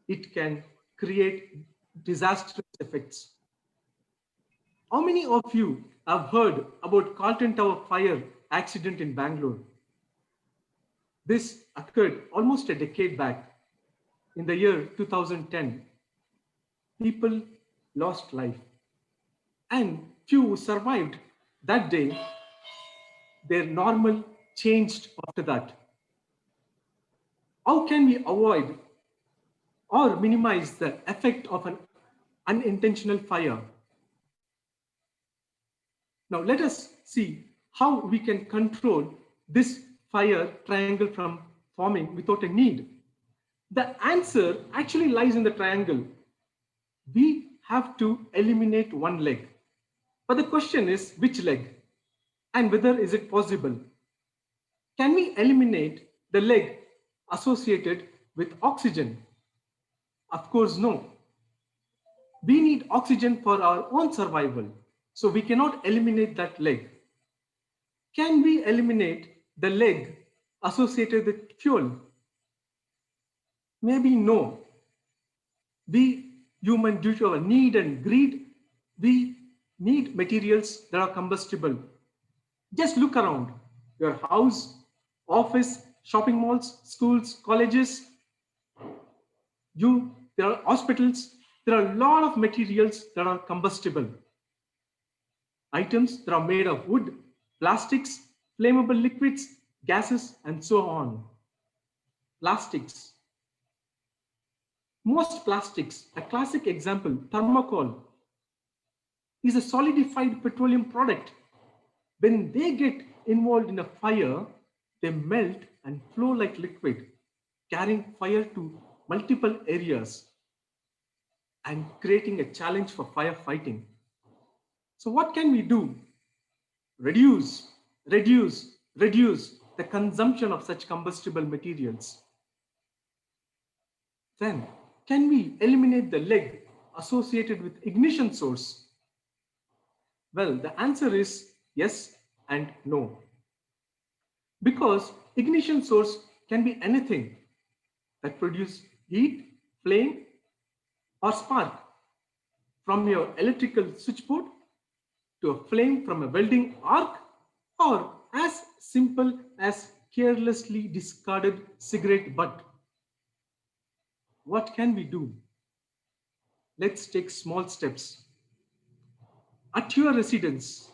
S18: it can create disastrous effects. How many of you have heard about Carlton Tower fire accident in Bangalore? This occurred almost a decade back. In the year 2010, people lost life. And few who survived that day, their normal changed after that. How can we avoid or minimize the effect of an unintentional fire? Now let us see how we can control this fire triangle from forming without a need. The answer actually lies in the triangle. We have to eliminate one leg. But the question is which leg and whether is it possible? Can we eliminate the leg associated with oxygen? Of course, no. We need oxygen for our own survival, so we cannot eliminate that leg. Can we eliminate the leg associated with fuel? Maybe no. We human, due to our need and greed, we need materials that are combustible. Just look around your house, office, shopping malls, schools, colleges. There are hospitals. There are a lot of materials that are combustible. Items that are made of wood, plastics, flammable liquids, gases, and so on. Plastics. Most plastics, a classic example, thermocol, is a solidified petroleum product. When they get involved in a fire, they melt and flow like liquid, carrying fire to multiple areas and creating a challenge for firefighting. So what can we do? Reduce the consumption of such combustible materials. Then, can we eliminate the leg associated with ignition source? Well, the answer is yes and no. Because ignition source can be anything that produces heat, flame, or spark, from your electrical switchboard to a flame from a welding arc, or as simple as carelessly discarded cigarette butt. What can we do? Let's take small steps. At your residence,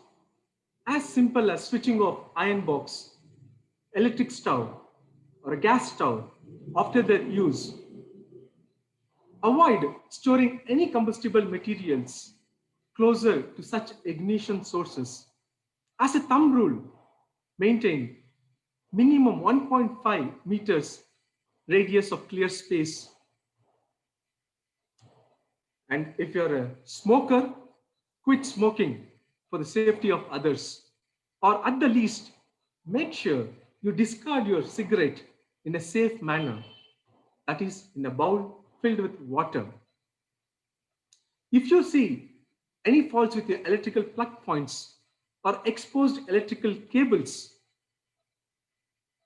S18: as simple as switching off iron box, electric stove, or a gas stove after their use. Avoid storing any combustible materials closer to such ignition sources. As a thumb rule, maintain minimum 1.5 meters radius of clear space. And if you're a smoker, quit smoking for the safety of others. Or at the least, make sure you discard your cigarette in a safe manner, that is, in a bowl filled with water. If you see any faults with your electrical plug points or exposed electrical cables,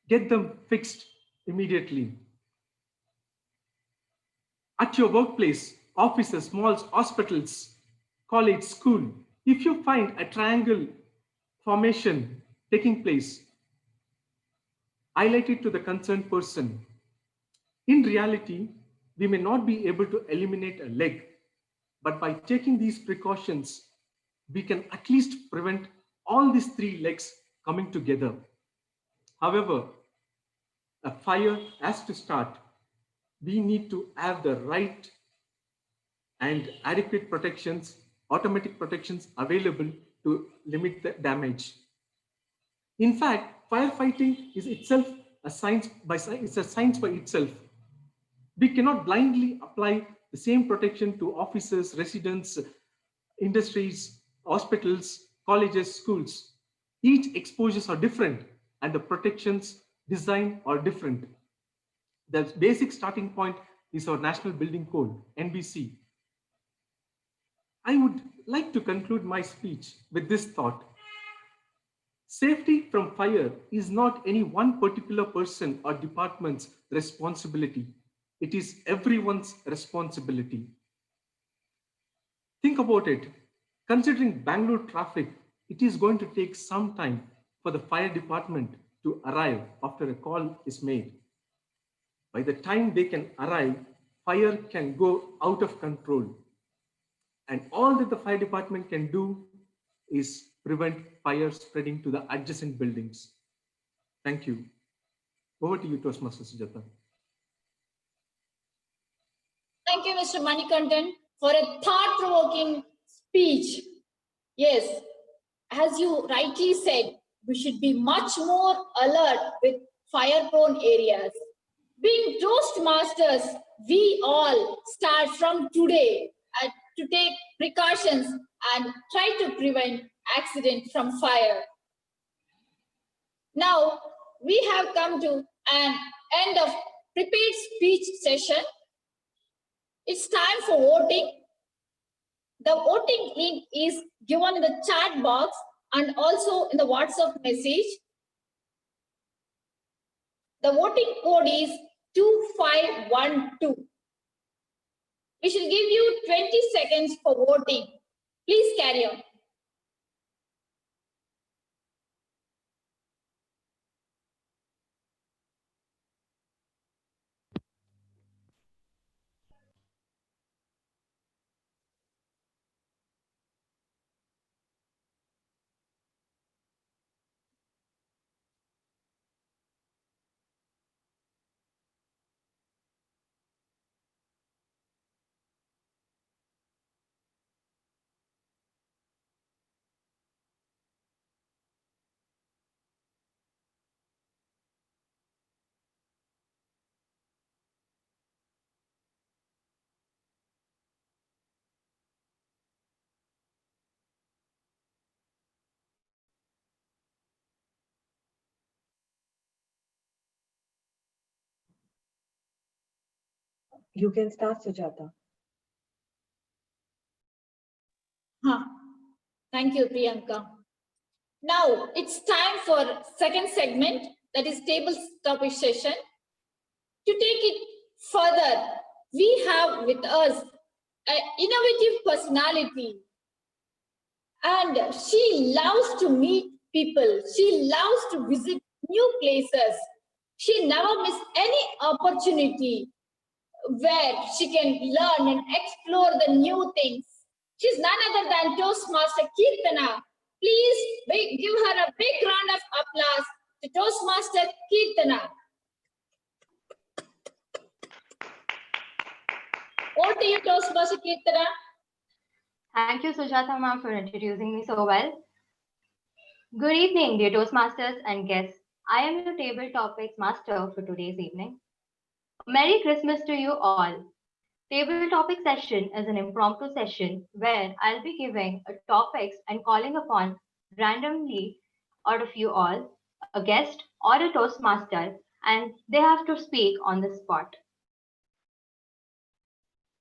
S18: get them fixed immediately. At your workplace, offices, malls, hospitals, college, school, if you find a triangle formation taking place, highlight it to the concerned person. In reality, we may not be able to eliminate a leg, but by taking these precautions, we can at least prevent all these three legs coming together. However, a fire has to start. We need to have the right and adequate protections, automatic protections available to limit the damage. In fact, firefighting is itself a science by itself. We cannot blindly apply the same protection to offices, residents, industries, hospitals, colleges, schools. Each exposures are different and the protections design are different. The basic starting point is our National Building Code, NBC. I would like to conclude my speech with this thought. Safety from fire is not any one particular person or department's responsibility. It is everyone's responsibility. Think about it. Considering Bangalore traffic, it is going to take some time for the fire department to arrive after a call is made. By the time they can arrive, fire can go out of control. And all that the fire department can do is prevent fire spreading to the adjacent buildings. Thank you. Over to you, Toastmaster Sujata.
S4: Thank you, Mr. Manikandan, for a thought-provoking speech. Yes, as you rightly said, we should be much more alert with fire-prone areas. Being Toastmasters, we all start from today to take precautions and try to prevent accident from fire. Now, we have come to an end of prepared speech session. It's time for voting. The voting link is given in the chat box and also in the WhatsApp message. The voting code is 2512. We shall give you 20 seconds for voting. Please carry on.
S12: You can start, Sujata.
S4: Thank you, Priyanka. Now it's time for second segment, that is table topic session. To take it further, we have with us an innovative personality, and she loves to meet people. She loves to visit new places. She never misses any opportunity where she can learn and explore the new things. She's none other than Toastmaster Kirtana. Please give her a big round of applause to Toastmaster Kirtana. Over to you, Toastmaster Kirtana.
S19: Thank you, Sujata ma'am, for introducing me so well. Good evening, dear Toastmasters and guests. I am your table topics master for today's evening. Merry Christmas to you all. Table topic session is an impromptu session where I'll be giving a topics and calling upon randomly out of you all, a guest or a Toastmaster, and they have to speak on the spot.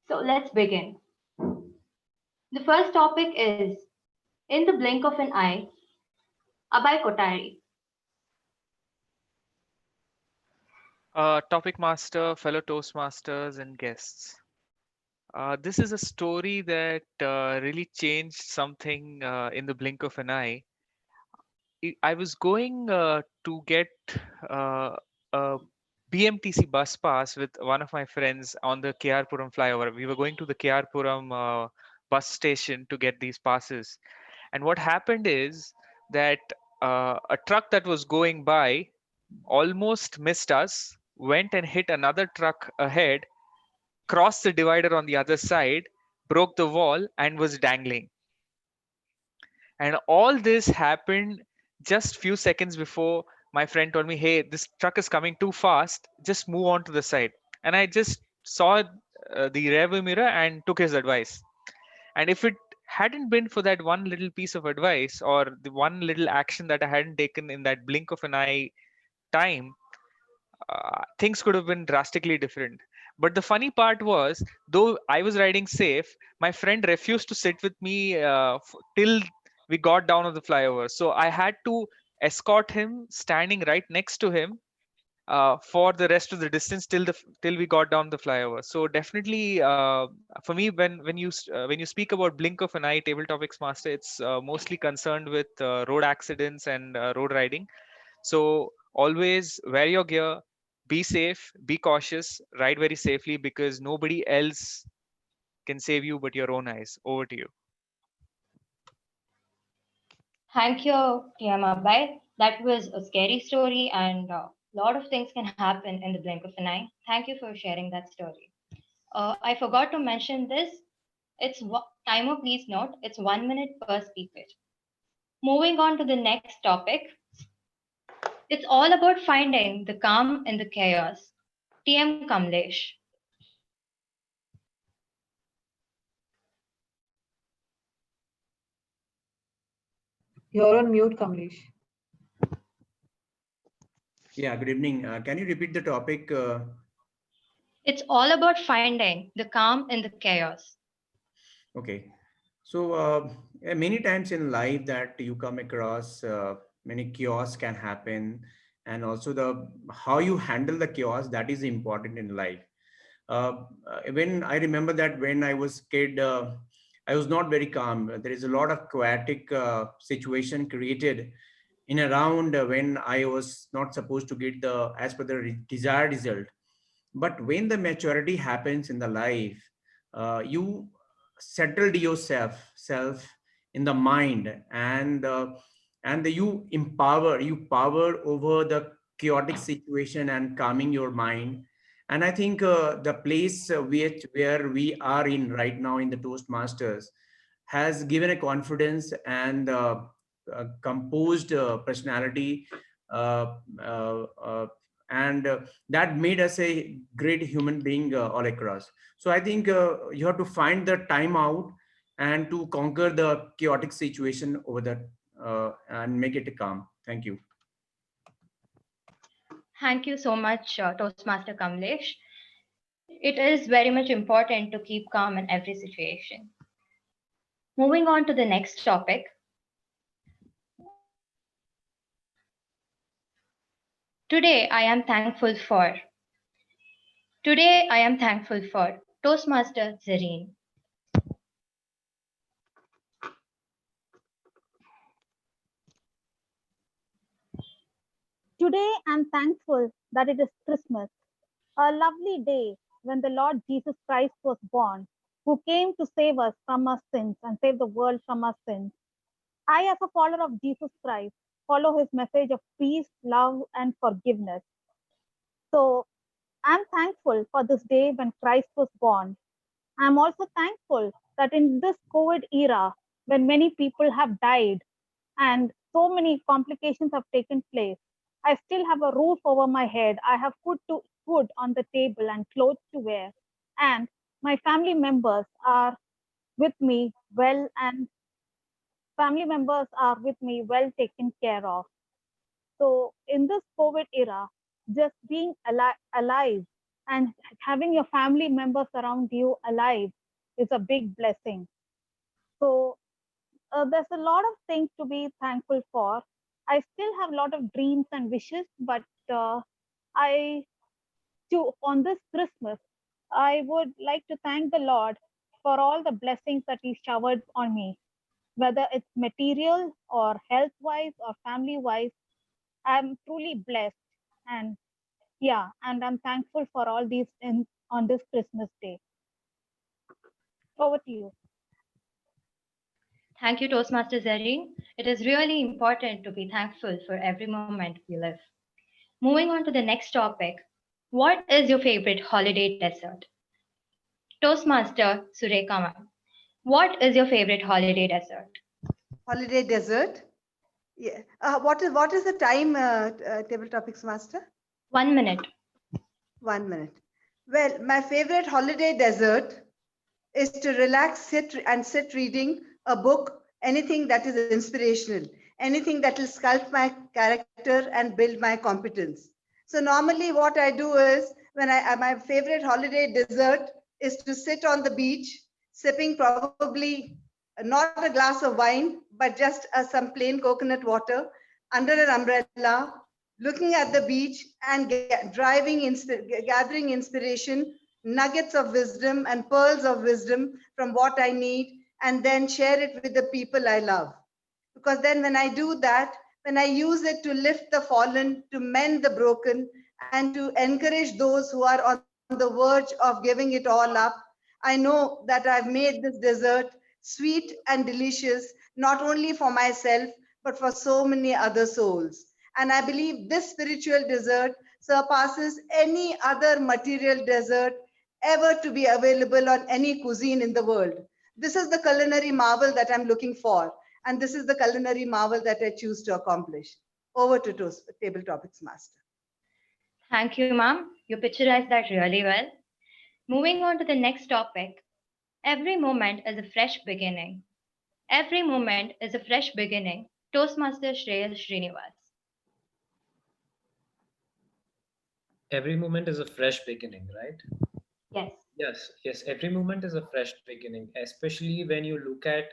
S19: So let's begin. The first topic is In the Blink of an Eye, Abhay Kotari.
S20: Topic master, fellow Toastmasters and guests. This is a story that really changed something in the blink of an eye. I was going to get a BMTC bus pass with one of my friends on the KR Puram flyover. We were going to the KR Puram bus station to get these passes. And what happened is that a truck that was going by almost missed us, went and hit another truck ahead, crossed the divider on the other side, broke the wall, and was dangling. And all this happened just few seconds before my friend told me, hey, this truck is coming too fast, just move on to the side. And I just saw the rearview mirror and took his advice. And if it hadn't been for that one little piece of advice or the one little action that I hadn't taken in that blink of an eye time, things could have been drastically different. But the funny part was, though I was riding safe, my friend refused to sit with me till we got down on the flyover. So I had to escort him, standing right next to him, for the rest of the distance till we got down the flyover. So definitely, for me, when you speak about blink of an eye, table topics master, it's mostly concerned with road accidents and road riding. So always wear your gear, be safe, be cautious, ride very safely, because nobody else can save you but your own eyes. Over to you.
S19: Thank you, TM Abhay. That was a scary story, and a lot of things can happen in the blink of an eye. Thank you for sharing that story. I forgot to mention this. It's timer, please note, it's 1 minute per speaker. Moving on to the next topic. It's all about finding the calm in the chaos. TM Kamlesh.
S12: You're on mute, Kamlesh.
S21: Yeah, good evening. Can you repeat the topic?
S19: It's all about finding the calm in the chaos.
S21: Okay. So many times in life that you come across many chaos can happen, and also the how you handle the chaos, that is important in life. When I remember that when I was kid, I was not very calm. There is a lot of chaotic situation created in around when I was not supposed to get the as per the desired result. But when the maturity happens in the life, you settled yourself self in the mind, and you power over the chaotic situation and calming your mind. And I think the place where we are in right now in the Toastmasters has given a confidence and composed personality, uh, uh, uh, and that made us a great human being all across. So I think you have to find the time out and to conquer the chaotic situation over that and make it calm. Thank you.
S19: Thank you so much, Toastmaster Kamlesh. It is very much important to keep calm in every situation. Moving on to the next topic. Today I am thankful for Toastmaster Zareen.
S22: Today I'm thankful that it is Christmas, a lovely day when the Lord Jesus Christ was born, who came to save us from our sins and save the world from our sins. I, as a follower of Jesus Christ, follow his message of peace, love, and forgiveness. So I'm thankful for this day when Christ was born. I'm also thankful that in this COVID era, when many people have died and so many complications have taken place, I still have a roof over my head. I have food on the table and clothes to wear. And my family members are with me well, and family members are with me well taken care of. So in this COVID era, just being alive and having your family members around you alive is a big blessing. So there's a lot of things to be thankful for. I still have a lot of dreams and wishes, but on this Christmas, I would like to thank the Lord for all the blessings that He showered on me, whether it's material or health-wise or family-wise. I'm truly blessed, and and I'm thankful for all these on this Christmas day. Over to you.
S19: Thank you, Toastmaster Zareen. It is really important to be thankful for every moment we live. Moving on to the next topic. What is your favorite holiday dessert? Toastmaster Surekha ma'am. What is your favorite holiday dessert?
S23: Holiday dessert? Yeah. What is the time, table topics master?
S19: 1 minute.
S23: 1 minute. Well, my favorite holiday dessert is to relax, sit reading a book, anything that is inspirational, anything that will sculpt my character and build my competence. So normally what I do is my favorite holiday dessert is to sit on the beach, sipping probably not a glass of wine, but just some plain coconut water under an umbrella, looking at the beach and gathering inspiration, nuggets of wisdom and pearls of wisdom from what I need, and then share it with the people I love. Because then when I do that, when I use it to lift the fallen, to mend the broken, and to encourage those who are on the verge of giving it all up, I know that I've made this dessert sweet and delicious, not only for myself, but for so many other souls. And I believe this spiritual dessert surpasses any other material dessert ever to be available on any cuisine in the world. This is the culinary marvel that I'm looking for. And this is the culinary marvel that I choose to accomplish. Over to Table Topics Master.
S19: Thank you, ma'am. You picturized that really well. Moving on to the next topic. Every moment is a fresh beginning. Every moment is a fresh beginning. Toastmaster Shreyas Srinivas.
S1: Every moment is a fresh beginning, right?
S19: Yes.
S1: Yes. Every moment is a fresh beginning, especially when you look at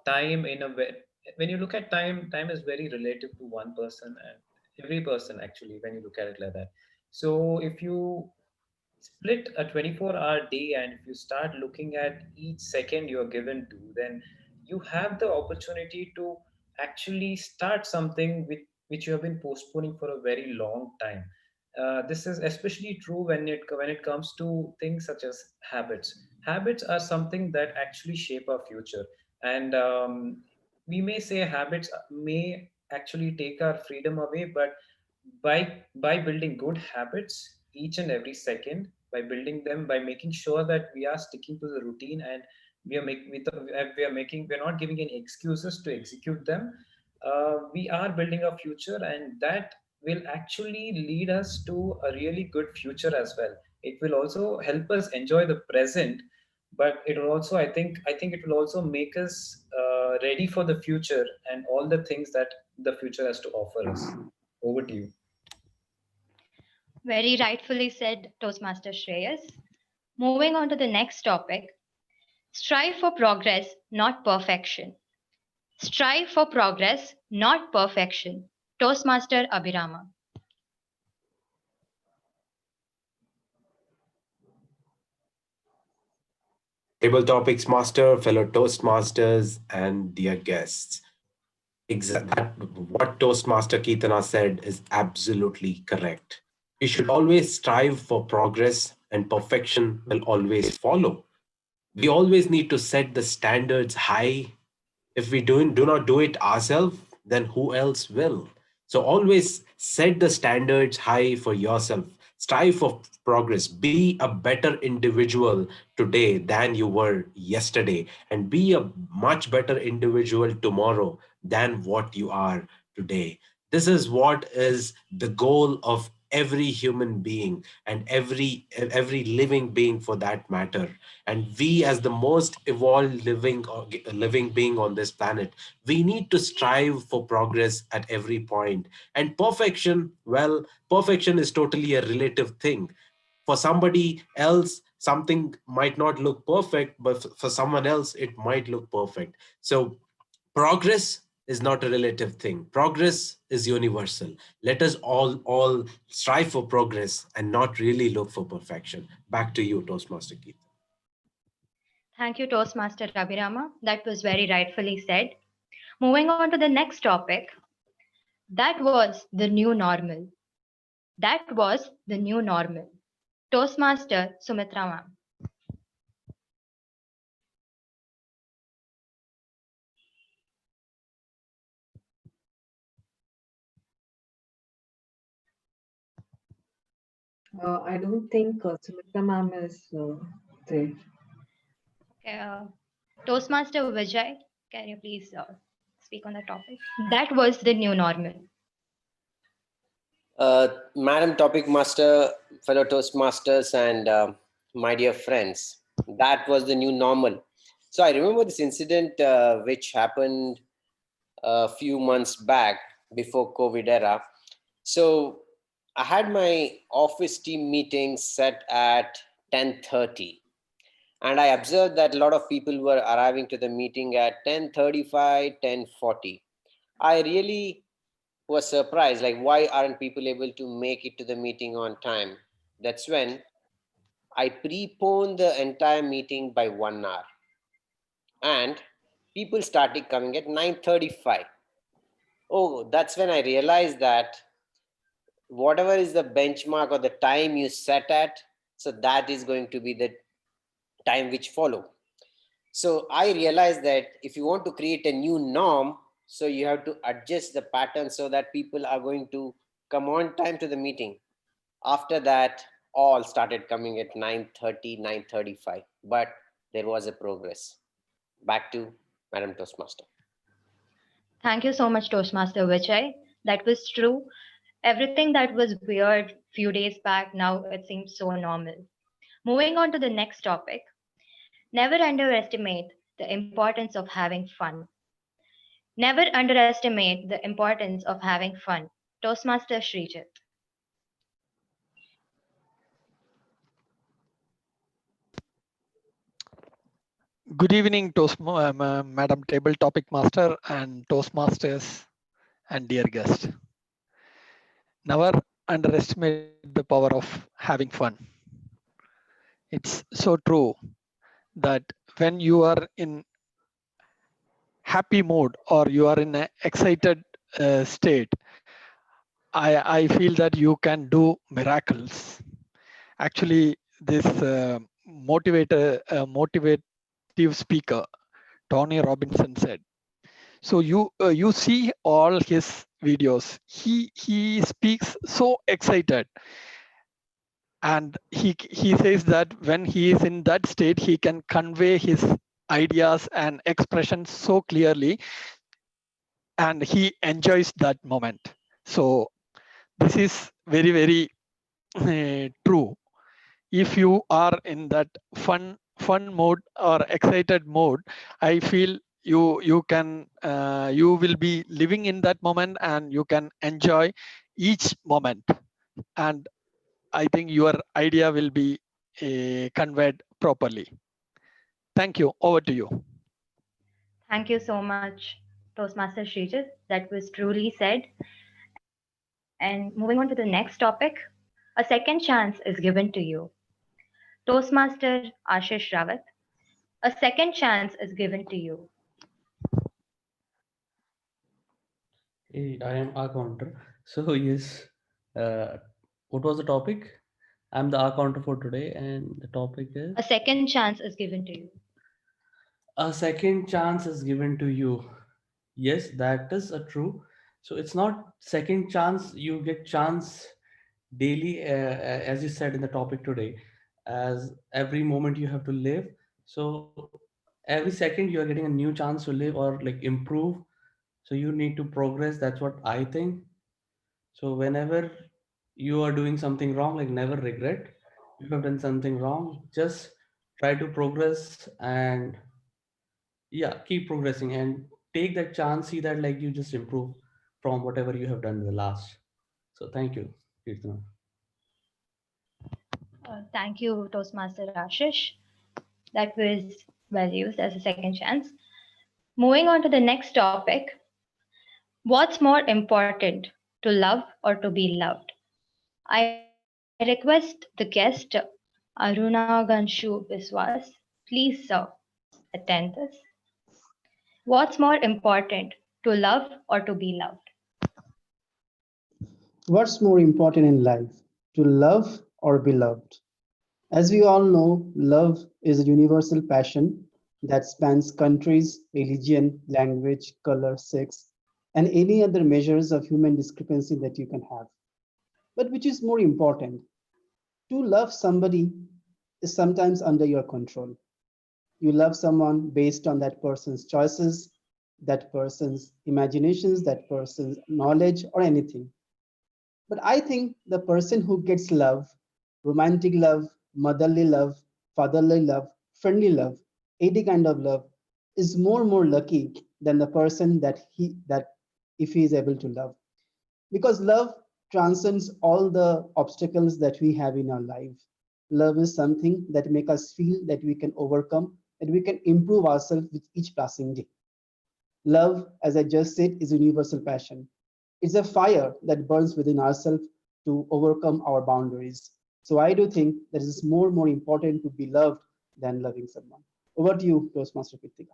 S1: time in a way. When you look at time, time is very relative to one person and every person actually, when you look at it like that. So if you split a 24-hour day and if you start looking at each second you're given to, then you have the opportunity to actually start something which you have been postponing for a very long time. This is especially true when it comes to things such as habits. Habits are something that actually shape our future, and we may say habits may actually take our freedom away, but by building good habits each and every second, by building them, by making sure that we are sticking to the routine and we're not giving any excuses to execute them, we are building a future, and that will actually lead us to a really good future as well. It will also help us enjoy the present, but it will also, I think it will also make us ready for the future and all the things that the future has to offer us. Over to you.
S19: Very rightfully said, Toastmaster Shreyas. Moving on to the next topic. Strive for progress, not perfection. Strive for progress, not perfection. Toastmaster Abhirama.
S3: Table Topics Master, fellow Toastmasters, and dear guests. What Toastmaster Keetana said is absolutely correct. We should always strive for progress, and perfection will always follow. We always need to set the standards high. If we do not do it ourselves, then who else will? So always set the standards high for yourself. Strive for progress. Be a better individual today than you were yesterday, and be a much better individual tomorrow than what you are today. This is what is the goal of every human being and every living being for that matter. And we, as the most evolved living being on this planet, we need to strive for progress at every point. And perfection, well, perfection is totally a relative thing. For somebody else, something might not look perfect, but for someone else it might look perfect. So progress is not a relative thing. Progress is universal. Let us all strive for progress and not really look for perfection. Back to you, Toastmaster Keith.
S19: Thank you, Toastmaster Abhirama. That was very rightfully said. Moving on to the next topic. That was the new normal. That was the new normal. Toastmaster Sumitra ma'am.
S12: I don't think Sumitra ma'am is there.
S19: Okay, Toastmaster Vijay, can you please speak on the topic? That was the new normal.
S8: Madam Topic Master, fellow Toastmasters, and
S6: my dear friends. That was the new normal. So I remember this incident which happened a few months back before COVID era. So I had my office team meeting set at 10:30, and I observed that a lot of people were arriving to the meeting at 10:35, 10:40. I really was surprised, like, why aren't people able to make it to the meeting on time? That's when I preponed the entire meeting by 1 hour, and people started coming at 9:35. Oh, that's when I realized that whatever is the benchmark or the time you set at, so that is going to be the time which follow. So I realized that if you want to create a new norm, so you have to adjust the pattern so that people are going to come on time to the meeting. After that, all started coming at 9:30, 9:35, but there was a progress. Back to Madam Toastmaster.
S19: Thank you so much, Toastmaster Vijay. That was true. Everything that was weird few days back, now it seems so normal. Moving on to the next topic. Never underestimate the importance of having fun. Never underestimate the importance of having fun. Toastmaster Srijit.
S13: Good evening, Madam Table Topic Master and Toastmasters and dear guest. Never underestimate the power of having fun. It's so true that when you are in happy mood or you are in an excited state, I feel that you can do miracles. Actually, this motivative speaker, Tony Robinson said. So you see all his videos. He speaks so excited, and he says that when he is in that state, he can convey his ideas and expressions so clearly, and he enjoys that moment. So this is very, very true. If you are in that fun mode or excited mode, I feel you can you will be living in that moment and you can enjoy each moment, and I think your idea will be conveyed properly. Thank you. Over to you.
S19: Thank you so much, Toastmaster Srijit. That was truly said. And moving on to the next topic, a second chance is given to you. Toastmaster Ashish Rawat, a second chance is given to you.
S7: Hey, I am R counter. So yes, what was the topic? I'm the R counter for today, and the topic is
S19: A second chance is given to you.
S7: a second chance is given to you. Yes, that is a true. So it's not second chance. You get chance daily, as you said in the topic today, as every moment you have to live. So every second you are getting a new chance to live or like improve. So you need to progress. That's what I think. So whenever you are doing something wrong, like never regret. If you have done something wrong, just try to progress and yeah, keep progressing and take that chance. See that like you just improve from whatever you have done in the last. So thank you, Kirtana.
S19: Thank you, Toastmaster Ashish. That was well used as a second chance. Moving on to the next topic. What's more important, to love or to be loved? I request the guest, Aruna Ganshu Biswas, please, sir, attend this. What's more important, to love or to be loved?
S8: What's more important in life, to love or be loved? As we all know, love is a universal passion that spans countries, religion, language, color, sex, and any other measures of human discrepancy that you can have. But which is more important? To love somebody is sometimes under your control. You love someone based on that person's choices, that person's imaginations, that person's knowledge, or anything. But I think the person who gets love, romantic love, motherly love, fatherly love, friendly love, any kind of love, is more lucky than the person that if he is able to love. Because love transcends all the obstacles that we have in our life. Love is something that make us feel that we can overcome, that we can improve ourselves with each passing day. Love, as I just said, is a universal passion. It's a fire that burns within ourselves to overcome our boundaries. So I do think that it is more important to be loved than loving someone. Over to you, Toastmaster Kritika.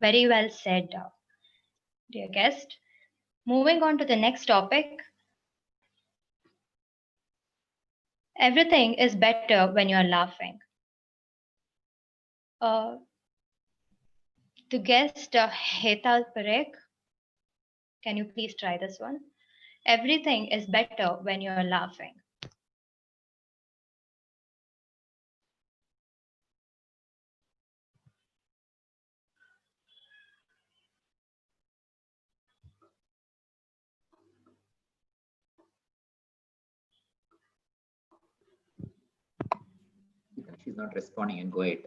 S19: Very well said, dear guest. Moving on to the next topic. Everything is better when you are laughing. The guest, Hetal Parek, can you please try this one? Everything is better when you are laughing.
S2: She's not responding, and go ahead.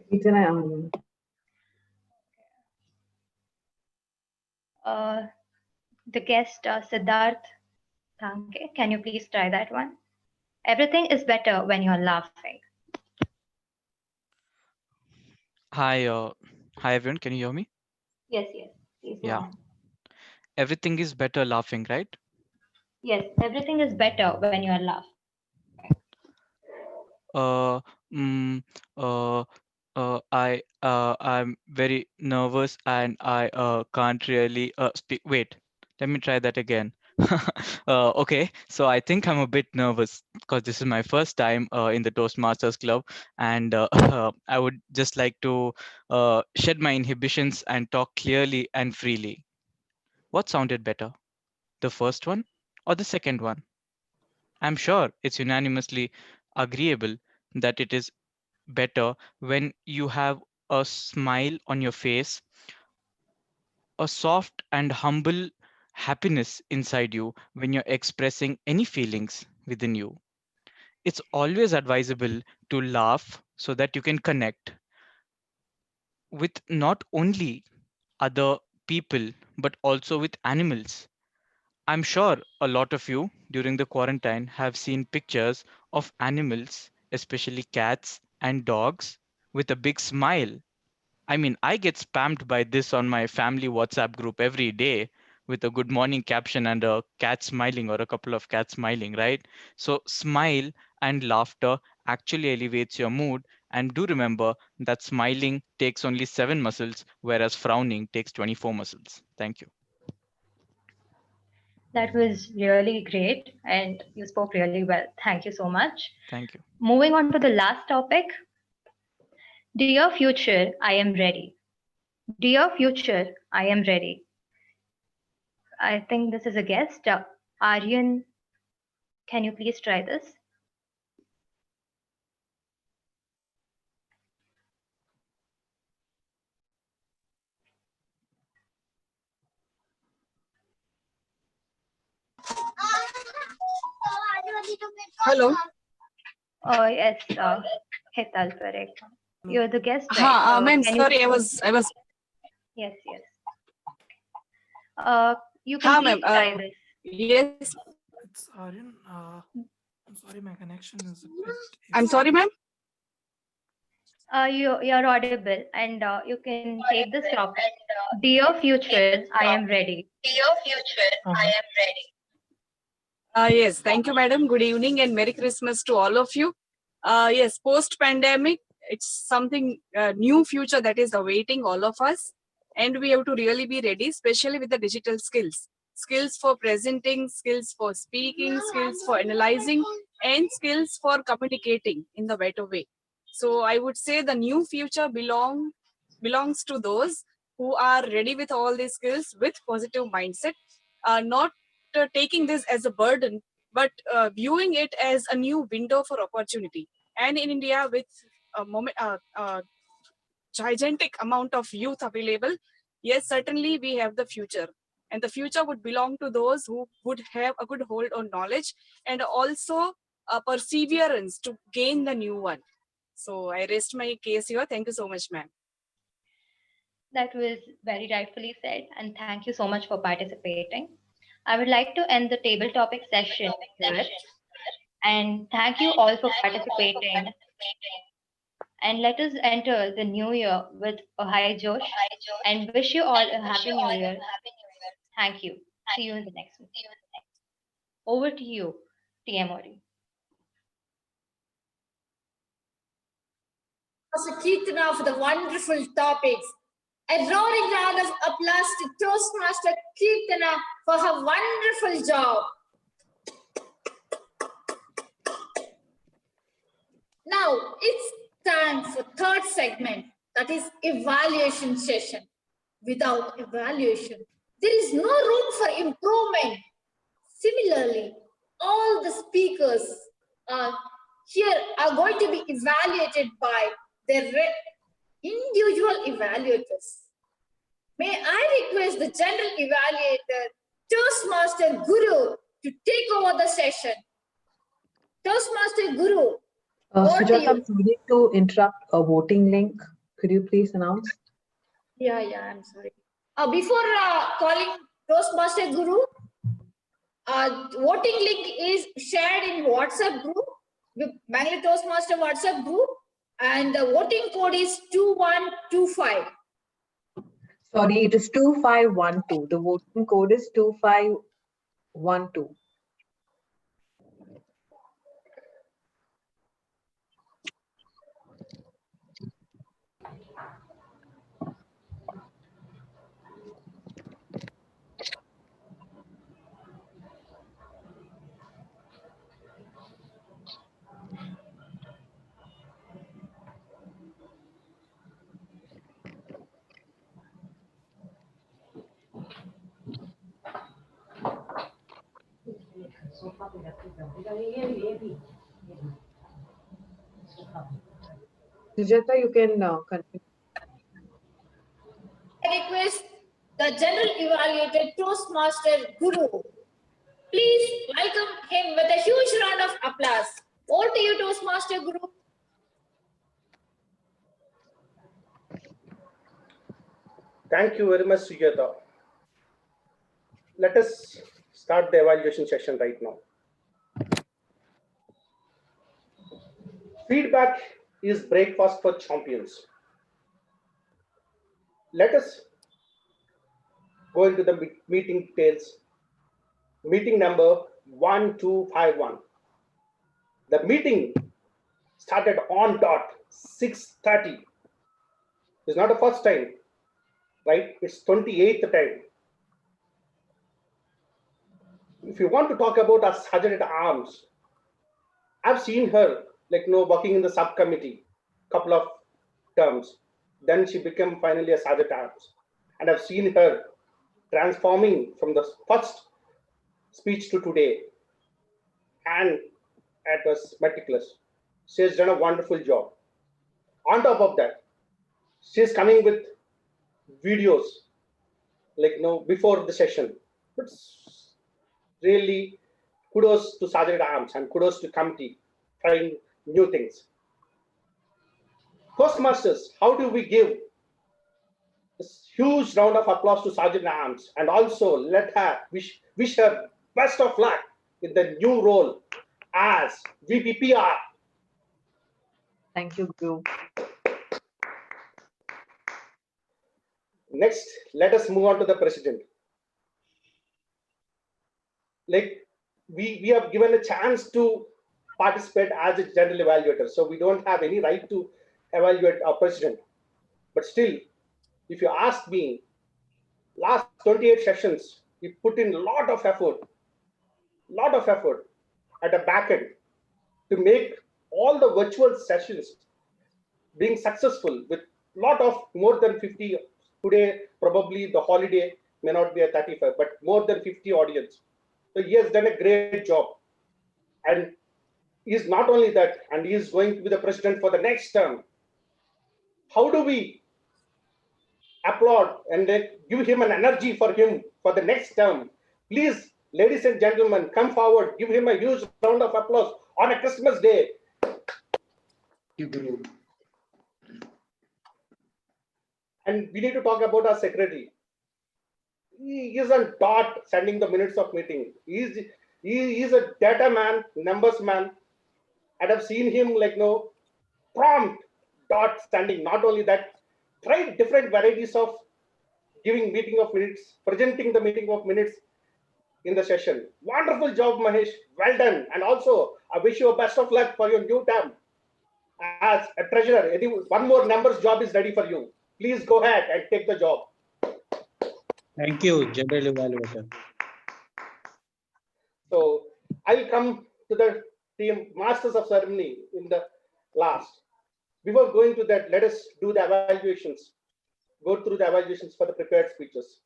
S19: The guest, Siddharth Thanke, can you please try that one? Everything is better when you're laughing.
S5: Hi, hi everyone. Can you hear me?
S19: Yes, yes. Please go
S5: Yeah.
S19: on.
S5: Everything is better laughing, right?
S19: Yes, everything is better when you're laughing.
S5: Uh, mm, uh, I'm very nervous and I can't really speak. Wait, let me try that again. Okay, so I think I'm a bit nervous because this is my first time in the Toastmasters Club, and I would just like to shed my inhibitions and talk clearly and freely. What sounded better, the first one or the second one? I'm sure it's unanimously agreeable that it is better when you have a smile on your face, a soft and humble happiness inside you when you're expressing any feelings within you. It's always advisable to laugh so that you can connect with not only other people but also with animals. I'm sure a lot of you during the quarantine have seen pictures of animals, especially cats and dogs, with a big smile. I mean, I get spammed by this on my family WhatsApp group every day with a good morning caption and a cat smiling or a couple of cats smiling, right? So, smile and laughter actually elevates your mood. And do remember that smiling takes only 7 muscles, whereas frowning takes 24 muscles. Thank you.
S19: That was really great and you spoke really well. Thank you so much.
S5: Thank you.
S19: Moving on to the last topic. Dear future, I am ready. Dear future, I am ready. I think this is a guest. Aryan, can you please try this?
S10: Hello.
S19: Oh, yes, Hetal Parek. You're the guest, right?
S10: Ma'am,
S19: Can
S10: sorry,
S19: you...
S10: I was.
S19: Yes, yes. You can please try this.
S10: Yes.
S11: It's Aryan. I'm sorry, my connection is a bit.
S10: I'm sorry, ma'am.
S19: You're audible and you can take this topic. Dear future, I am ready.
S10: Dear future, I am ready. Yes, thank you, madam. Good evening and Merry Christmas to all of you. Yes, post-pandemic, it's something new future that is awaiting all of us. And we have to really be ready, especially with the digital skills. Skills for presenting, skills for speaking, skills for analyzing, and skills for communicating in the better way. So I would say the new future belongs to those who are ready with all these skills with positive mindset, not taking this as a burden, but viewing it as a new window for opportunity. And in India, with a gigantic amount of youth available, yes, certainly we have the future. And the future would belong to those who would have a good hold on knowledge and also a perseverance to gain the new one. So I rest my case here. Thank you so much, ma'am.
S19: That was very rightfully said, and thank you so much for participating. I would like to end the table topic session here, and thank you all for participating. And let us enter the new year with a high josh and wish you all a happy new year. Thank you. See you in the next one. Over to you, TMOD.
S4: Master Kirtana for the wonderful topics. A roaring round of applause to Toastmaster Kirtana for her wonderful job. Now it's time for third segment, that is evaluation session. Without evaluation, there is no room for improvement. Similarly, all the speakers here are going to be evaluated by their individual evaluators. May I request the general evaluator, Toastmaster Guru, to take over the session. Toastmaster Guru.
S12: Sujata, I'm sorry to interrupt a voting link. Could you please announce?
S4: Yeah, I'm sorry. Before calling Toastmaster Guru, voting link is shared in WhatsApp group, Bangalore Toastmaster WhatsApp group, and the voting code is 2125.
S12: Sorry, it is 2512. The voting code is 2512. Sujata, you can continue.
S4: I request the general evaluator Toastmaster Guru. Please welcome him with a huge round of applause. Over to you, Toastmaster Guru.
S9: Thank you very much, Sujata. Let us start the evaluation session right now. Feedback is breakfast for champions. Let us go into the meeting details. Meeting number 1251. The meeting started on dot 6:30. It's not the first time, right? It's 28th time. If you want to talk about our Sergeant at Arms, I've seen her working in the subcommittee couple of terms. Then she became finally a Sergeant at Arms. And I've seen her transforming from the first speech to today. And it was meticulous. She has done a wonderful job. On top of that, she's coming with videos before the session. It's really kudos to Sergeant at Arms and kudos to committee trying new things. Toastmasters, how do we give this huge round of applause to Sergeant at Arms and also let her wish her best of luck in the new role as VPPR.
S12: Thank you, Guru.
S9: Next, let us move on to the president. We have given a chance to participate as a general evaluator, so we don't have any right to evaluate our president. But still, if you ask me, last 28 sessions, we put in a lot of effort at the back end to make all the virtual sessions being successful with lot of more than 50. Today, probably the holiday may not be a 35, but more than 50 audience. So he has done a great job. And he's not only that, and he is going to be the president for the next term. How do we applaud and give him an energy for him for the next term? Please, ladies and gentlemen, come forward, give him a huge round of applause on a Christmas day. And we need to talk about our secretary. He isn't dot sending the minutes of meeting. He is a data man, numbers man. And I've seen him like no prompt dot standing. Not only that, try different varieties of giving meeting of minutes, presenting the meeting of minutes in the session. Wonderful job, Mahesh. Well done. And also, I wish you a best of luck for your new term as a treasurer. One more numbers job is ready for you. Please go ahead and take the job.
S14: Thank you, General Evaluator.
S9: So I'll come to the team masters of ceremony in the last. Before going to that, let us do the evaluations. Go through the evaluations for the prepared speeches.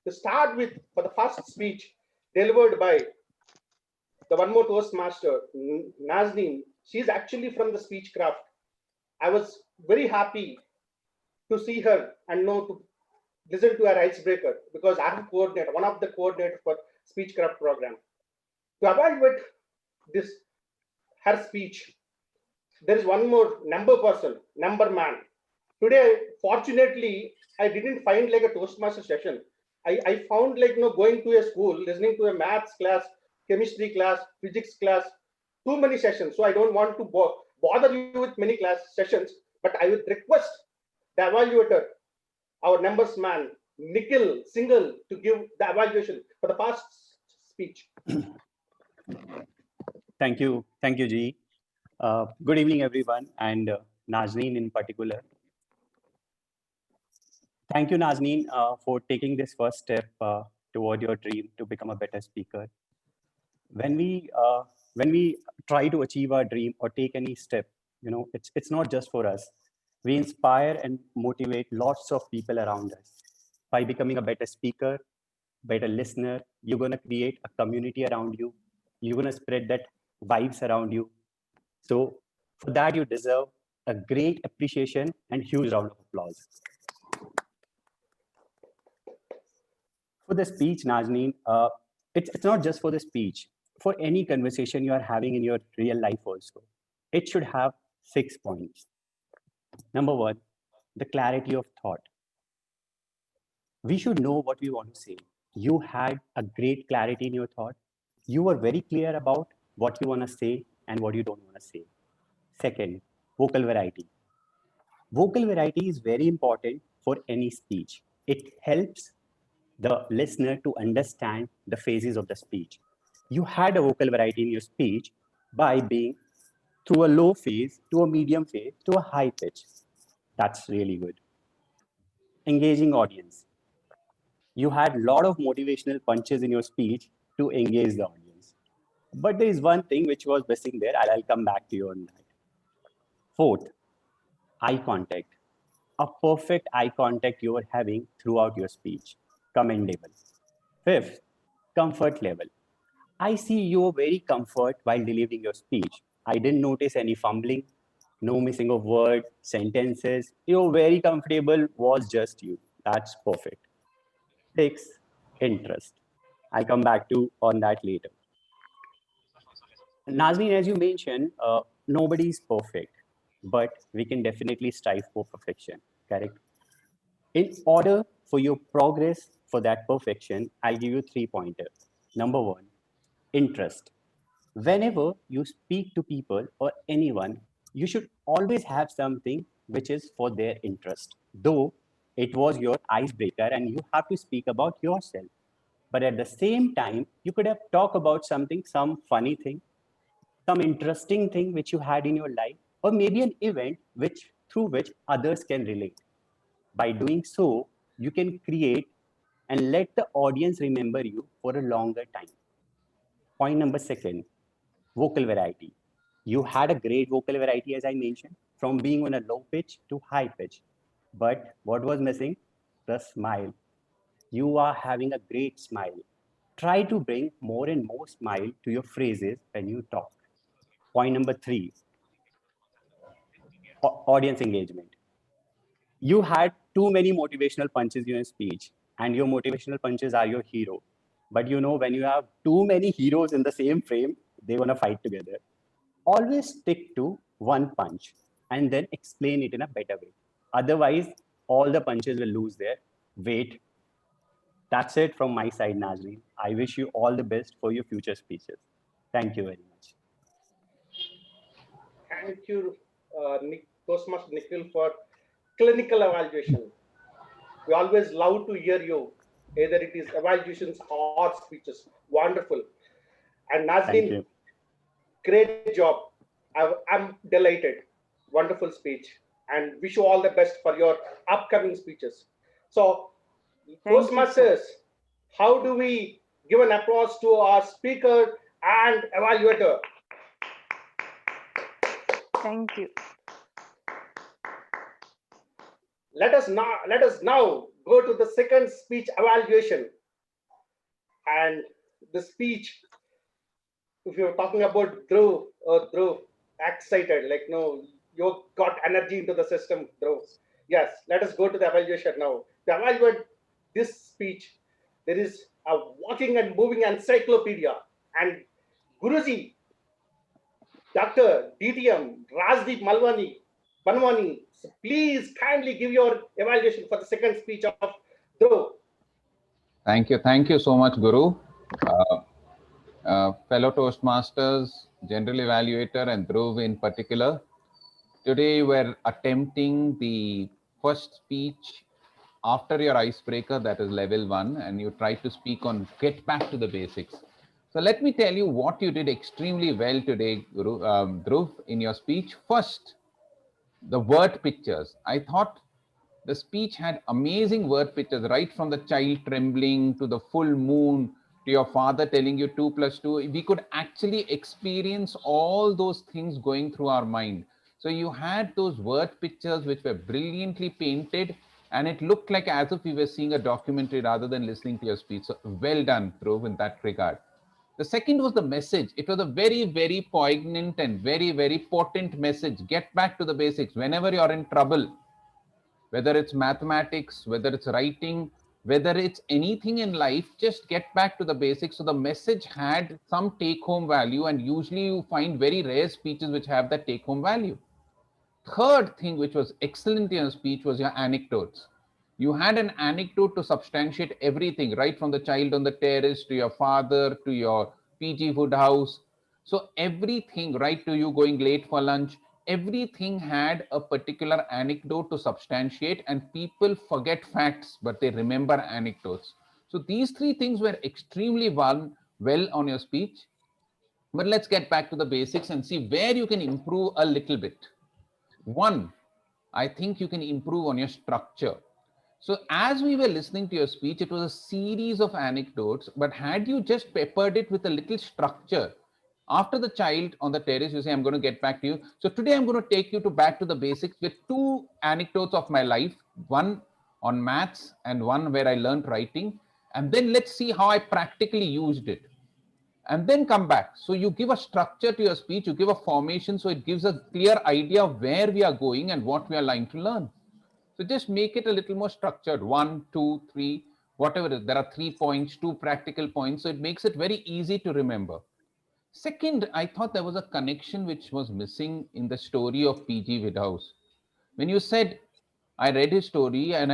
S9: To start with, for the first speech delivered by the one more Toastmaster, Nazneen, she's actually from the Speechcraft. I was very happy to see her and know to listen to her icebreaker because I'm a coordinator, one of the coordinators for Speechcraft program. To evaluate this, her speech, there is one more number person, number man. Today, fortunately, I didn't find like a Toastmaster session. I found like going to a school, listening to a maths class, chemistry class, physics class, too many sessions. So I don't want to bother you with many class sessions, but I would request the evaluator, our numbers man, Nikhil Singhal, to give the evaluation for the past speech.
S15: Thank you, G. Good evening, everyone, and Nazneen in particular. Thank you, Nazneen, for taking this first step toward your dream to become a better speaker. When we try to achieve our dream or take any step, it's not just for us. We inspire and motivate lots of people around us. By becoming a better speaker, better listener, you're going to create a community around you. You're going to spread that vibes around you. So for that, you deserve a great appreciation and huge round of applause. For the speech, Nazneen, it's not just for the speech. For any conversation you are having in your real life also, it should have 6 points. Number one, the clarity of thought. We should know what we want to say. You had a great clarity in your thought. You were very clear about what you want to say and what you don't want to say. Second, vocal variety. Vocal variety is very important for any speech. It helps the listener to understand the phases of the speech. You had a vocal variety in your speech by being through a low phase to a medium phase to a high pitch. That's really good. Engaging audience. You had a lot of motivational punches in your speech to engage the audience. But there is one thing which was missing there, and I'll come back to you on that. Fourth, eye contact. A perfect eye contact you are having throughout your speech. Commendable. Fifth, comfort level. I see you were very comfort while delivering your speech. I didn't notice any fumbling, no missing of words, sentences. You're very comfortable, was just you. That's perfect. 6, interest. I'll come back to on that later. Nazneen, as you mentioned, nobody is perfect, but we can definitely strive for perfection, correct? In order for your progress for that perfection, I'll give you 3 pointers. Number one, interest. Whenever you speak to people or anyone, you should always have something which is for their interest. Though it was your icebreaker and you have to speak about yourself. But at the same time, you could have talked about something, some funny thing, some interesting thing which you had in your life, or maybe an event through which others can relate. By doing so, you can create and let the audience remember you for a longer time. Point number second, vocal variety. You had a great vocal variety, as I mentioned, from being on a low pitch to high pitch. But what was missing? The smile. You are having a great smile. Try to bring more and more smile to your phrases when you talk. Point number 3, audience engagement. You had too many motivational punches in your speech, and your motivational punches are your hero. But when you have too many heroes in the same frame, they're going to fight together. Always stick to one punch. and then explain it in a better way. Otherwise, all the punches will lose their weight. That's it from my side, Nazneen. I wish you all the best for your future speeches. Thank you very much.
S9: Thank you, Toastmaster Nikhil, for clinical evaluation. We always love to hear you, either it is evaluations or speeches. Wonderful. And
S15: Thank
S9: Nazneen,
S15: you.
S9: great job. I'm delighted. Wonderful speech. And wish you all the best for your upcoming speeches. So,
S12: Thank you, sir.
S9: Toastmasters, how do we give an applause to our speaker and evaluator?
S12: Thank you.
S9: Let us now go to the second speech evaluation. And the speech, if you're talking about Dhruv, excited, like, no, you got energy into the system, Dhruv. Yes, let us go to the evaluation now. To evaluate this speech, there is a walking and moving encyclopedia. And Guruji, Dr. DTM, Rajdeep Banwani, please kindly give your evaluation for the second speech of Dhruv.
S16: Thank you so much, Guru. Fellow Toastmasters, General Evaluator, and Dhruv in particular. Today we're attempting the first speech after your icebreaker, that is level 1, and you try to speak on get back to the basics. So let me tell you what you did extremely well today, Dhruv, in your speech. First, the word pictures. I thought the speech had amazing word pictures, right from the child trembling to the full moon to your father telling you 2 plus 2. We could actually experience all those things going through our mind. So you had those word pictures which were brilliantly painted, and it looked like as if we were seeing a documentary rather than listening to your speech. So well done, Dhruv, in that regard. The second was the message. It was a very, very poignant and very, very potent message. Get back to the basics. Whenever you're in trouble, whether it's mathematics, whether it's writing, whether it's anything in life, just get back to the basics. So the message had some take-home value, and usually you find very rare speeches which have that take-home value. Third thing which was excellent in your speech was your anecdotes. You had an anecdote to substantiate everything, right from the child on the terrace to your father to your PG food house. So everything, right to you going late for lunch, everything had a particular anecdote to substantiate, and people forget facts, but they remember anecdotes. So these three things were extremely well on your speech. But let's get back to the basics and see where you can improve a little bit. One, I think you can improve on your structure. So as we were listening to your speech, it was a series of anecdotes, but had you just peppered it with a little structure, after the child on the terrace, you say, I'm going to get back to you. So today I'm going to take you back to the basics with 2 anecdotes of my life, one on maths and one where I learned writing. And then let's see how I practically used it. And then come back. So you give a structure to your speech, you give a formation, so it gives a clear idea of where we are going and what we are lying to learn. So just make it a little more structured. 1, 2, 3, whatever it is. There are 3 points, 2 practical points. So it makes it very easy to remember. Second, I thought there was a connection which was missing in the story of PG Woodhouse. When you said, I read his story and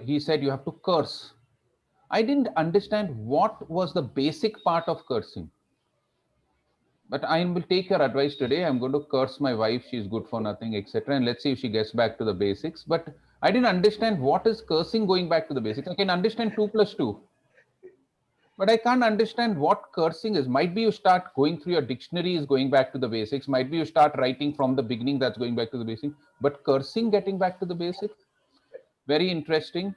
S16: he said you have to curse. I didn't understand what was the basic part of cursing. But I will take your advice today. I'm going to curse my wife. She's good for nothing, etc. And let's see if she gets back to the basics. But I didn't understand what is cursing going back to the basics. I can understand 2 plus 2. But I can't understand what cursing is. Might be you start going through your dictionaries, going back to the basics. Might be you start writing from the beginning, that's going back to the basics. But cursing getting back to the basics, very interesting.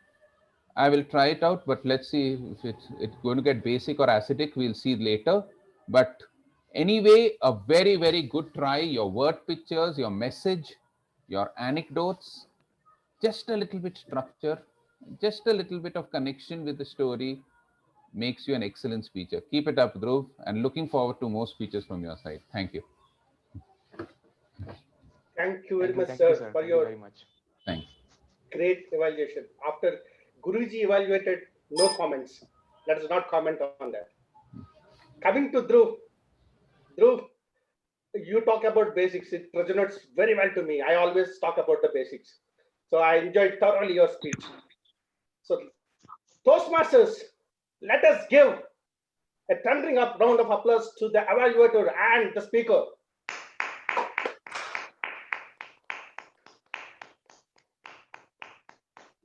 S16: I will try it out, but let's see if it's going to get basic or acidic. We'll see later. But anyway, a very, very good try. Your word pictures, your message, your anecdotes, just a little bit structure, just a little bit of connection with the story makes you an excellent speaker. Keep it up, Dhruv, and looking forward to more speeches from your side. Thank you.
S9: Thank you very much, sir, for your
S16: Thanks.
S9: great evaluation. After Guruji evaluated, no comments. Let us not comment on that. Coming to Dhruv, you talk about basics, it resonates very well to me. I always talk about the basics. So I enjoyed thoroughly your speech. So Toastmasters, let us give a thundering up round of applause to the evaluator and the speaker.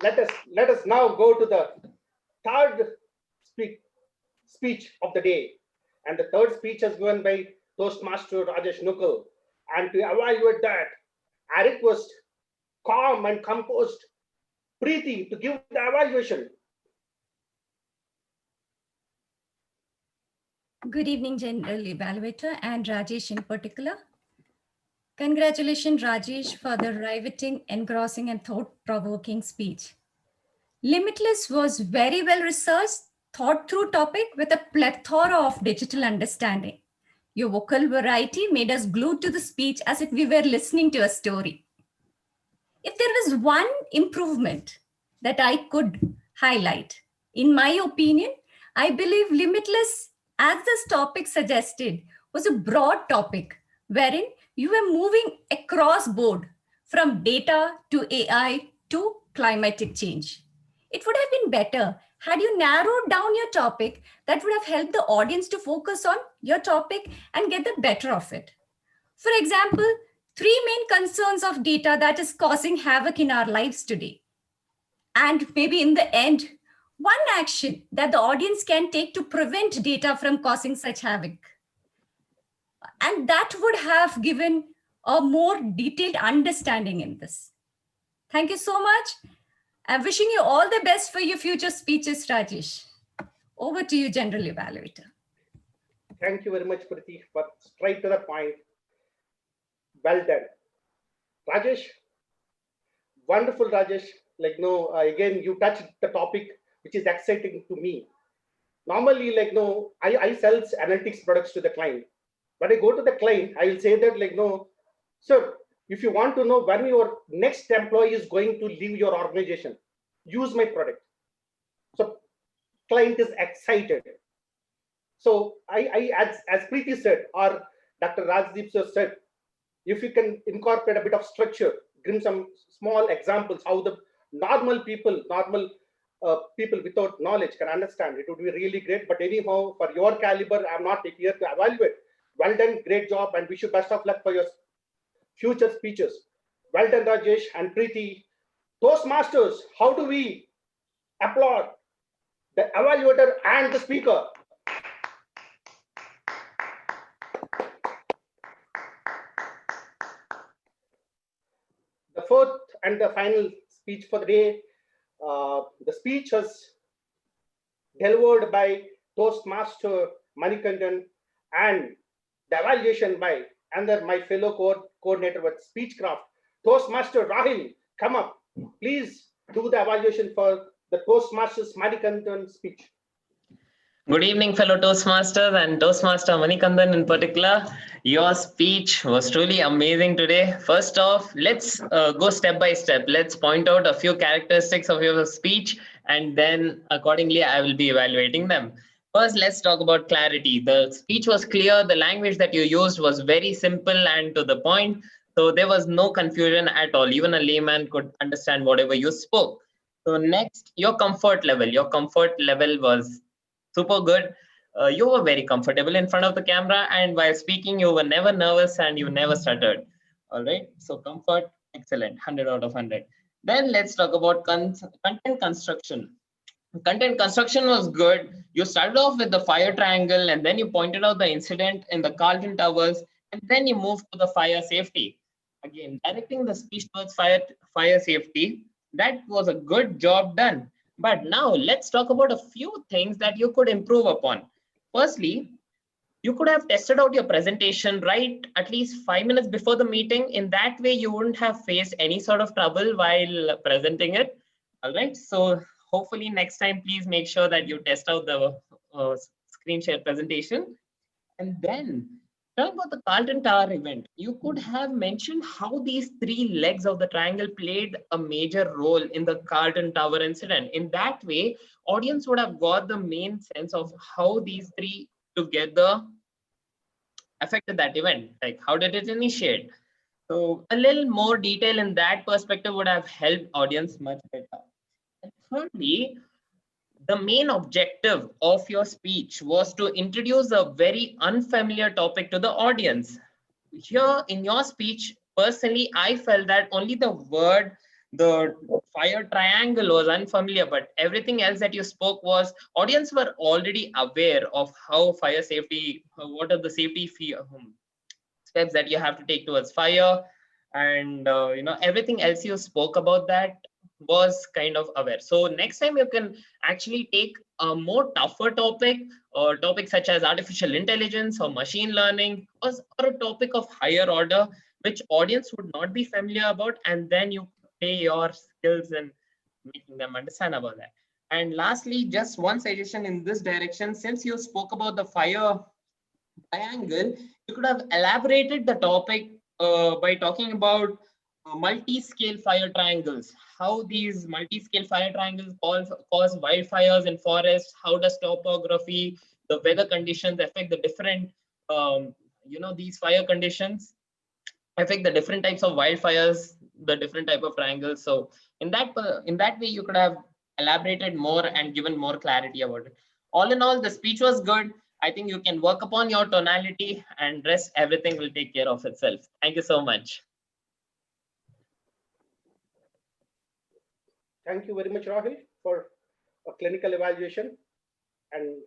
S9: Let us now go to the third speech of the day. And the third speech is given by Toastmaster Rajesh Nukul. And to evaluate that, I request calm and composed Preeti to give the evaluation.
S17: Good evening, General Evaluator and Rajesh in particular. Congratulations, Rajesh, for the riveting, engrossing, and thought-provoking speech. Limitless was very well researched, thought-through topic with a plethora of digital understanding. Your vocal variety made us glued to the speech as if we were listening to a story. If there was one improvement that I could highlight, in my opinion, I believe Limitless, as this topic suggested, was a broad topic wherein you were moving across board from data to AI to climatic change. It would have been better had you narrowed down your topic. That would have helped the audience to focus on your topic and get the better of it. For example, 3 main concerns of data that is causing havoc in our lives today. And maybe in the end, one action that the audience can take to prevent data from causing such havoc. And that would have given a more detailed understanding in this. Thank you so much. I'm wishing you all the best for your future speeches, Rajesh. Over to you, General Evaluator.
S9: Thank you very much, Preeti, for straight to the point. Well done. Rajesh, wonderful, Rajesh. Again, you touched the topic, which is exciting to me. Normally, I sell analytics products to the client. When I go to the client, I will say that, sir, if you want to know when your next employee is going to leave your organization, use my product. So client is excited. So as Preeti said, or Dr. Rajdeep sir said, if you can incorporate a bit of structure, give some small examples how the normal people without knowledge can understand, it would be really great. But anyhow, for your caliber, I'm not here to evaluate. Well done, great job, and wish you best of luck for your future speeches. Well done, Rajesh and Preeti. Toastmasters, how do we applaud the evaluator and the speaker? The fourth and the final speech for the day, the speech was delivered by Toastmaster Manikandan and the evaluation by under my fellow coordinator with Speechcraft, Toastmaster Rahil. Come up, please do the evaluation for the Toastmasters Manikandan speech.
S18: Good evening, fellow Toastmasters and Toastmaster Manikandan in particular. Your speech was truly amazing today. First off, let's go step by step. Let's point out a few characteristics of your speech, and then accordingly, I will be evaluating them. First, let's talk about clarity. The speech was clear. The language that you used was very simple and to the point. So there was no confusion at all. Even a layman could understand whatever you spoke. So next, your comfort level. Your comfort level was super good. You were very comfortable in front of the camera, and while speaking, you were never nervous and you never stuttered. All right. So comfort, excellent, 100 out of 100. Then let's talk about content construction. Content construction was good. You started off with the fire triangle, and then you pointed out the incident in the Carlton Towers, and then you moved to the fire safety. Again, directing the speech towards fire safety, that was a good job done. But now let's talk about a few things that you could improve upon. Firstly, you could have tested out your presentation right at least 5 minutes before the meeting. In that way, you wouldn't have faced any sort of trouble while presenting it. All right. So hopefully next time, please make sure that you test out the screen share presentation. And then talk about the Carlton Tower event. You could have mentioned how these 3 legs of the triangle played a major role in the Carlton Tower incident. In that way, audience would have got the main sense of how these 3 together affected that event? Like, how did it initiate? So a little more detail in that perspective would have helped audience much better. And thirdly, the main objective of your speech was to introduce a very unfamiliar topic to the audience. Here in your speech, personally, I felt that only the word, the fire triangle was unfamiliar, but everything else that you spoke was, audience were already aware of how fire safety, what are the safety steps that you have to take towards fire, and everything else you spoke about that was kind of aware. So next time you can actually take a more tougher topic, or topics such as artificial intelligence or machine learning, or a topic of higher order which audience would not be familiar about, and then you play your skills in making them understand about that. And lastly, just one suggestion in this direction, since you spoke about the fire triangle, you could have elaborated the topic by talking about multi-scale fire triangles, how these multi-scale fire triangles cause wildfires in forests, how does topography, the weather conditions affect the different, these fire conditions affect the different types of wildfires, the different type of triangles. So in that way, you could have elaborated more and given more clarity about it. All in all, the speech was good. I think you can work upon your tonality, and rest everything will take care of itself. Thank you so much.
S9: Thank you very much, Rahul, for a clinical evaluation. And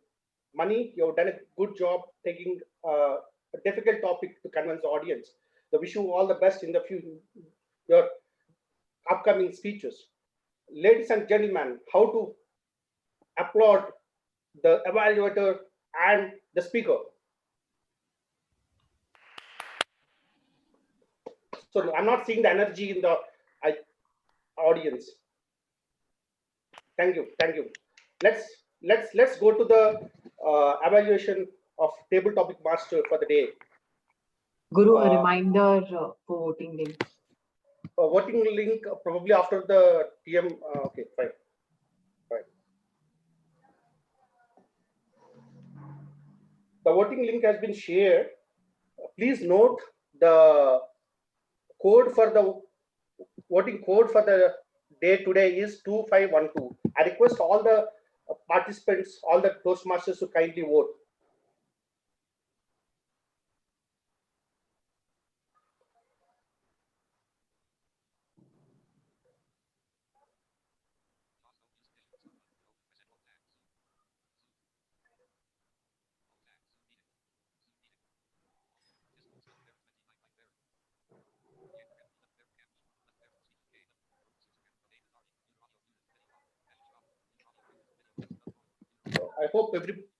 S9: Mani, you've done a good job taking a difficult topic to convince the audience. I wish you all the best in your upcoming speeches. Ladies and gentlemen, how to applaud the evaluator and the speaker. So I'm not seeing the energy in the audience. Thank you. Let's go to the evaluation of table topic master for the day.
S12: Guru, a reminder for voting link.
S9: Voting link probably after the TM. Okay, fine. The voting link has been shared. Please note the code for the voting code for the day today is 2512. I request all the participants, all the Toastmasters to kindly vote.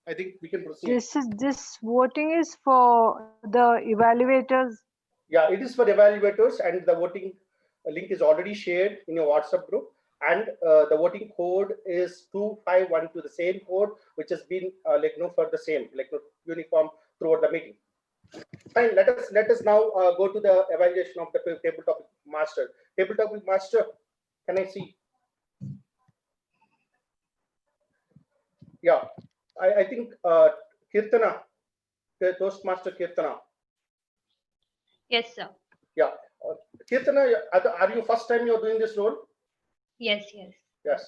S9: I think we can proceed.
S20: This voting is for the evaluators.
S9: Yeah, it is for evaluators, and the voting link is already shared in your WhatsApp group. And the voting code is 2512, the same code which has been for the same uniform throughout the meeting. Fine. Let us now go to the evaluation of the table topic master. Table topic master, can I see? Yeah, I think Kirtana, the Toastmaster Kirtana.
S19: Yes, sir.
S9: Yeah, Kirtana, are you first time you're doing this role?
S19: Yes.
S9: Yes.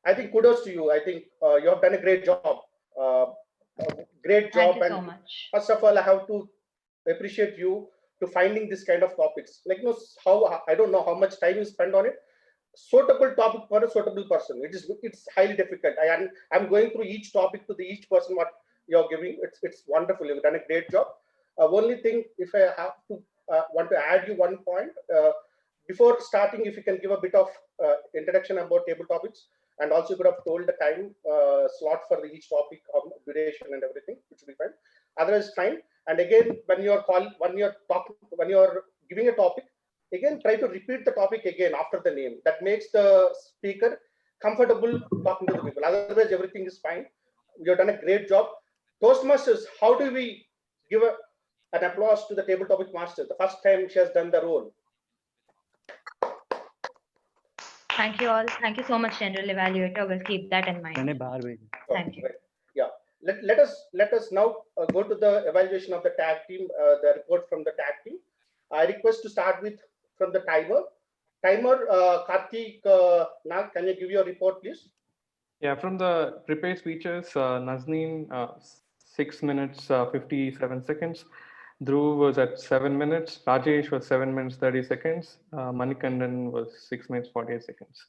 S9: I think kudos to you. I think you have done a great job. Great job.
S19: Thank you so much.
S9: First of all, I have to appreciate you to finding this kind of topics. How I don't know how much time you spend on it. Suitable topic for a suitable person. It's highly difficult. I'm going through each topic to each person what you're giving. It's wonderful. You've done a great job. Only thing, if I have to want to add you one point before starting, if you can give a bit of introduction about table topics, and also you could have told the time slot for each topic, duration and everything, which will be fine. Otherwise, fine. And again, when you're giving a topic, again try to repeat the topic again after the name. That makes the speaker comfortable talking to the people. Otherwise, everything is fine. You've done a great job. Toastmasters, how do we give an applause to the table topic master the first time she has done the role?
S19: Thank you all. Thank you so much, General Evaluator. We'll keep that in mind. Thank you.
S9: Yeah. Let us now go to the evaluation of the tag team, the report from the tag team. I request to start with from the timer. Karthik Nag, can you give your report, please?
S21: Yeah, from the prepared speeches, Nazneen, 6 minutes 57 seconds. Dhruv was at 7 minutes. Rajesh was 7 minutes 30 seconds. Manikandan was 6 minutes 48 seconds.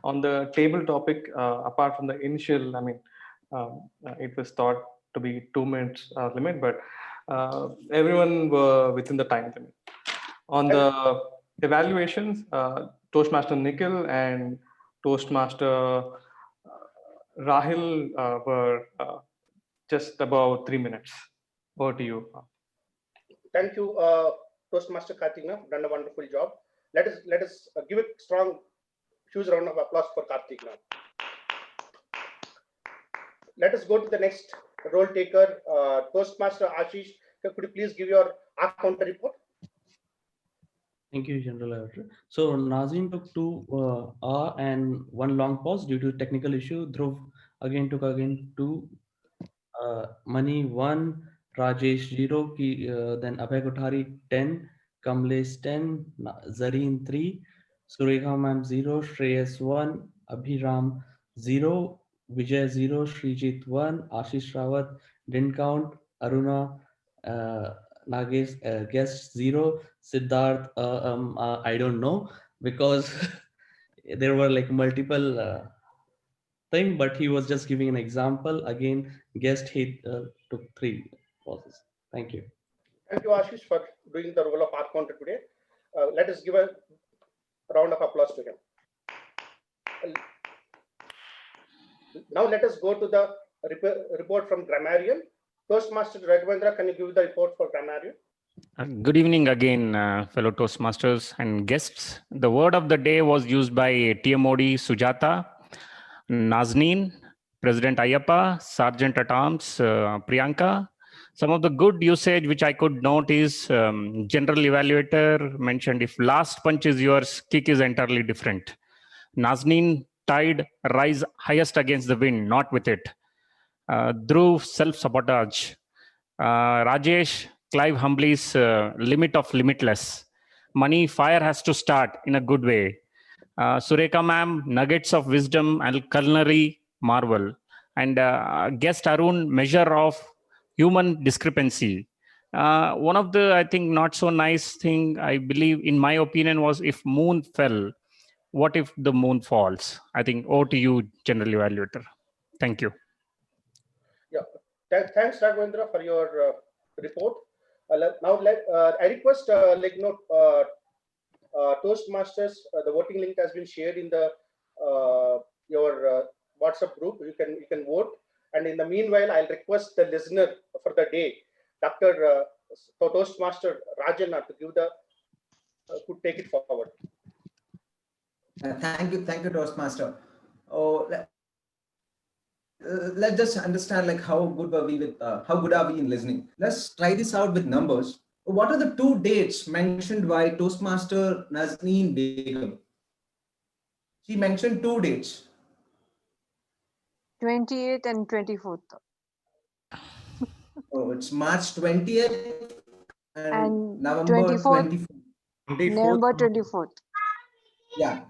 S21: On the table topic, apart from the initial, it was thought to be 2 minutes limit, but everyone were within the time limit. On the evaluations, Toastmaster Nikhil and Toastmaster Rahil were just about 3 minutes. Over to you.
S9: Thank you, Toastmaster Karthik. Done a wonderful job. Let us give a strong, huge round of applause for Karthik now. Let us go to the next role taker, Toastmaster Ashish. Could you please give your counter report?
S7: Thank you, General Editor. So Nazim took 2 and 1 long pause due to technical issue. Dhruv took 2. Mani 1, Rajesh 0, then Abhay Kothari 10, Kamlesh 10, Zareen 3, Surekha Ma'am 0, Shreyas 1, Abhiram 0, Vijay 0, Srijit 1, Ashish Rawat didn't count, Aruna Nagesh guest 0, Siddharth I don't know because there were like multiple thing, but he was just giving an example. Again, guest he took 3 pauses. Thank you.
S9: Thank you, Ashish, for doing the role of art counter today. Let us give a round of applause to him. Now let us go to the report from Grammarian. Toastmaster Raghavendra, can you give the report for Grammarian?
S14: Good evening again, fellow Toastmasters and guests. The word of the day was used by TMOD Sujata, Nazneen, President Ayappa, Sergeant at Arms Priyanka. Some of the good usage which I could note is General Evaluator mentioned if last punch is yours, kick is entirely different. Nazneen, tide rise highest against the wind, not with it. Dhruv, self-sabotage. Rajesh, Clive Humbly's limit of limitless. Mani, fire has to start in a good way. Surekha ma'am, nuggets of wisdom and culinary marvel. And guest Arun, measure of human discrepancy. One of the, I think, not so nice thing, I believe, in my opinion, was if moon fell, what if the moon falls? I think, over to you, General Evaluator. Thank you.
S9: Yeah, thanks, Raghavendra, for your report. Now, I request, Toastmasters, the voting link has been shared in the your WhatsApp group. You can vote, and in the meanwhile, I'll request the listener for the day, Dr. Toastmaster Rajan, to give the could take it forward.
S22: Thank you, Toastmaster. Oh, let's just understand like how good are we in listening. Let's try this out with numbers. What are the 2 dates mentioned by Toastmaster Nazneen Begum? She mentioned 2 dates.
S20: 28th and 24th.
S22: Oh, it's March 20th and November
S20: 24th. November 24th.
S22: Yeah.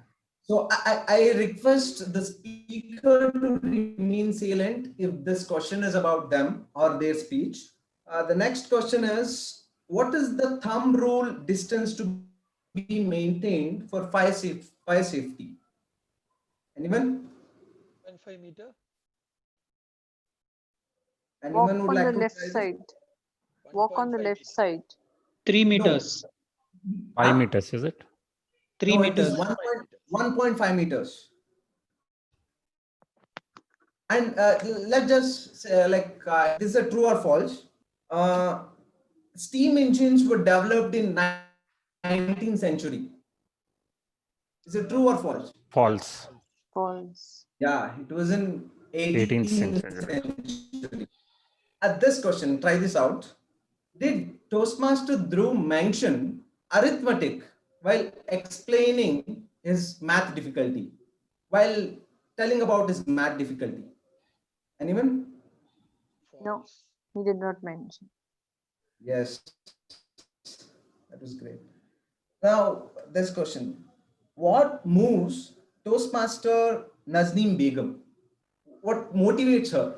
S22: So I request the speaker to remain silent if this question is about them or their speech. The next question is, what is the thumb rule distance to be maintained for fire safety? Anyone?
S13: 1.5 meter.
S22: Anyone would like to
S20: Walk on the left side. Walk on the left side.
S14: 3 meters. No. 5 meters, is it?
S22: 3 meters. 1.5 meters. And let's just say, this is a true or false. Steam engines were developed in 19th century. Is it true or false?
S14: False.
S20: False.
S22: Yeah, it was in
S14: 18th century.
S22: At this question, try this out. Did Toastmaster Dhruv mention arithmetic while explaining his math difficulty? While telling about his math difficulty? Anyone?
S20: No, he did not mention.
S22: Yes, that was great. Now, this question. What moves Toastmaster Nazneen Begum? What motivates her?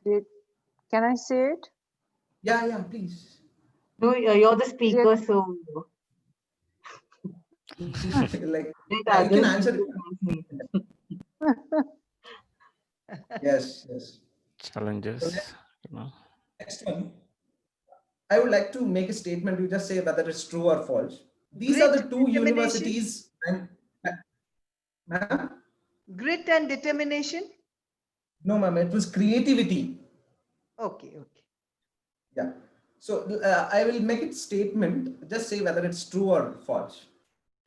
S20: Can I say it?
S22: Yeah, please.
S12: No, you're the speaker, so
S22: Like,
S12: let
S22: you can
S12: others
S22: answer.
S12: translate.
S22: Yes.
S14: Challenges.
S22: Next one. I would like to make a statement. You just say whether it's true or false. These are the two universities. Ma'am?
S1: Grit and determination?
S22: No, ma'am. It was creativity.
S1: Okay.
S22: Yeah. So I will make it statement. Just say whether it's true or false.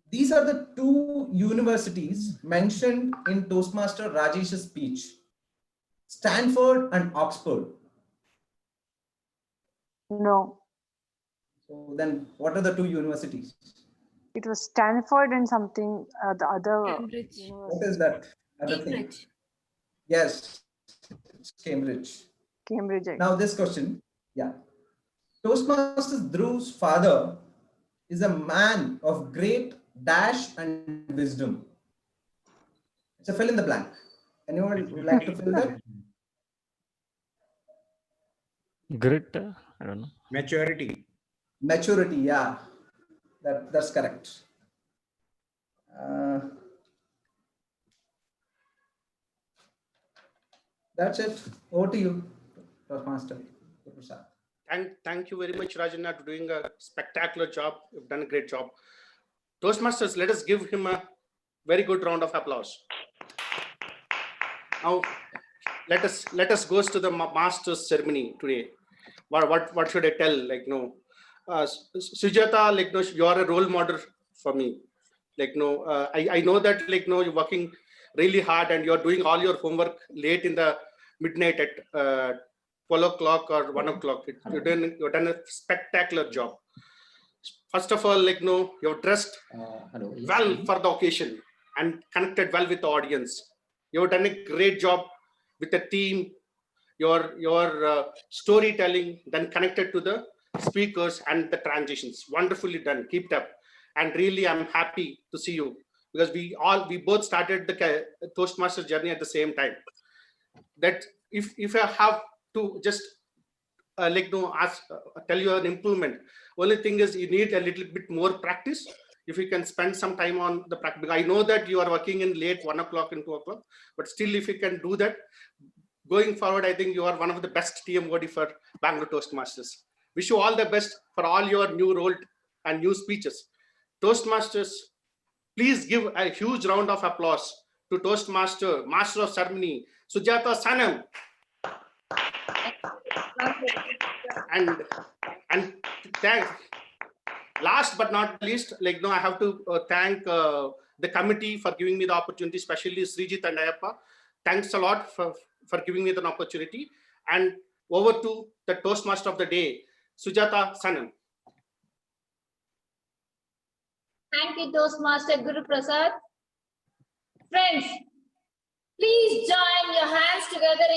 S22: These are the two universities mentioned in Toastmaster Rajesh's speech. Stanford and Oxford.
S20: No,
S22: So then what are the two universities?
S20: it was Stanford and something, the other.
S17: Cambridge.
S22: What is that other thing?
S17: Cambridge.
S22: Yes, it's Cambridge.
S20: Cambridge.
S22: Now this question, yeah. Toastmasters Dhruv's father is a man of great dash and wisdom. It's a fill in the blank. Anyone would like to fill that?
S14: Grit, I don't know.
S22: Maturity, yeah. That's correct. That's it. Over to you, Toastmaster.
S9: Thank you very much, Rajana, for doing a spectacular job. You've done a great job. Toastmasters, let us give him a very good round of applause. Now, let us go to the master's ceremony today. What should I tell? Sujata, you are a role model for me. I know that you're working really hard and you're doing all your homework late in the midnight at 12 o'clock or 1 o'clock. You've done a spectacular job. First of all, you're dressed well for the occasion and connected well with the audience. You've done a great job with the team, your storytelling, then connected to the speakers and the transitions. Wonderfully done. Keep it up. And really, I'm happy to see you because we both started the Toastmaster journey at the same time. That if I have to just tell you an improvement, only thing is you need a little bit more practice. If you can spend some time on the practice, I know that you are working in late 1 o'clock and 2 o'clock, but still, if you can do that, going forward, I think you are one of the best TMOD for Bangalore Toastmasters. Wish you all the best for all your new role and new speeches. Toastmasters, please give a huge round of applause to Toastmaster, Master of Ceremony, Sujata Sanam. And last but not least, I have to thank the committee for giving me the opportunity, especially Srijit and Ayappa. Thanks a lot for giving me the opportunity. And over to the Toastmaster of the day, Sujata Sanam.
S4: Thank you, Toastmaster Guru Prasad. Friends, please join your hands together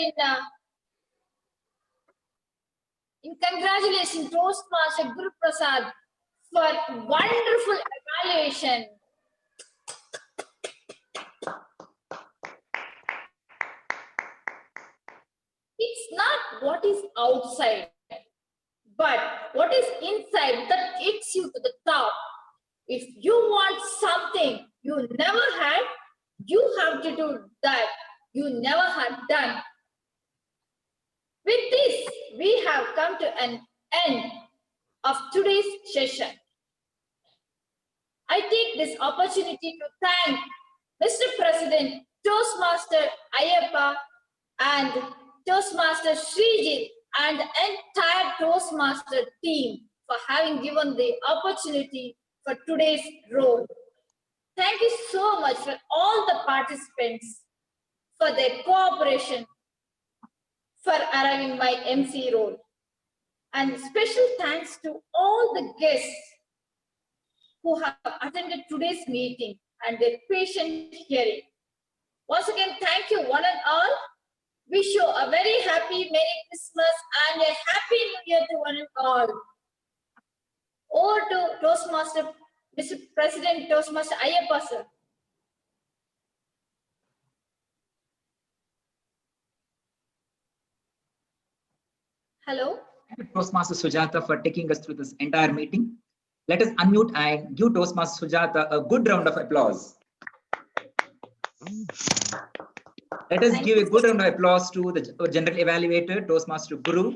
S4: in congratulating Toastmaster Guru Prasad for wonderful evaluation. It's not what is outside, but what is inside that takes you to the top. If you want something you never had, you have to do that you never had done. With this, we have come to an end of today's session. I take this opportunity to thank Mr. President, Toastmaster Ayappa and Toastmaster Srijit and the entire Toastmaster team for having given the opportunity for today's role. Thank you so much for all the participants for their cooperation for arriving my MC role. And special thanks to all the guests who have attended today's meeting and their patient hearing. Once again, thank you one and all. wish you a very happy Merry Christmas and a Happy New Year to one and all. Over to Toastmaster, Mr. President Toastmaster Ayyappa, sir. Hello.
S2: Thank you, Toastmaster Sujata, for taking us through this entire meeting. Let us unmute and give Toastmaster Sujata a good round of applause. Let us give a good round of applause to the general evaluator, Toastmaster Guru,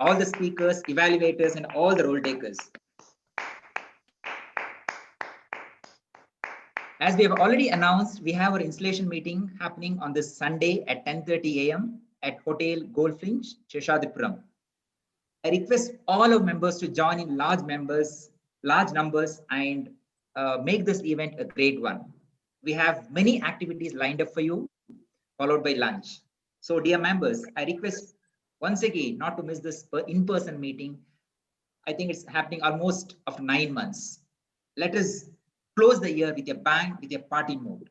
S2: all the speakers, evaluators, and all the role takers. As we have already announced, we have our installation meeting happening on this Sunday at 10:30 a.m. at Hotel Goldfinch, Sheshadipuram. I request all our members to join in large numbers and make this event a great one. We have many activities lined up for you, followed by lunch. So dear members, I request once again not to miss this in-person meeting. I think it's happening almost after 9 months. Let us close the year with a bang, with a party mood.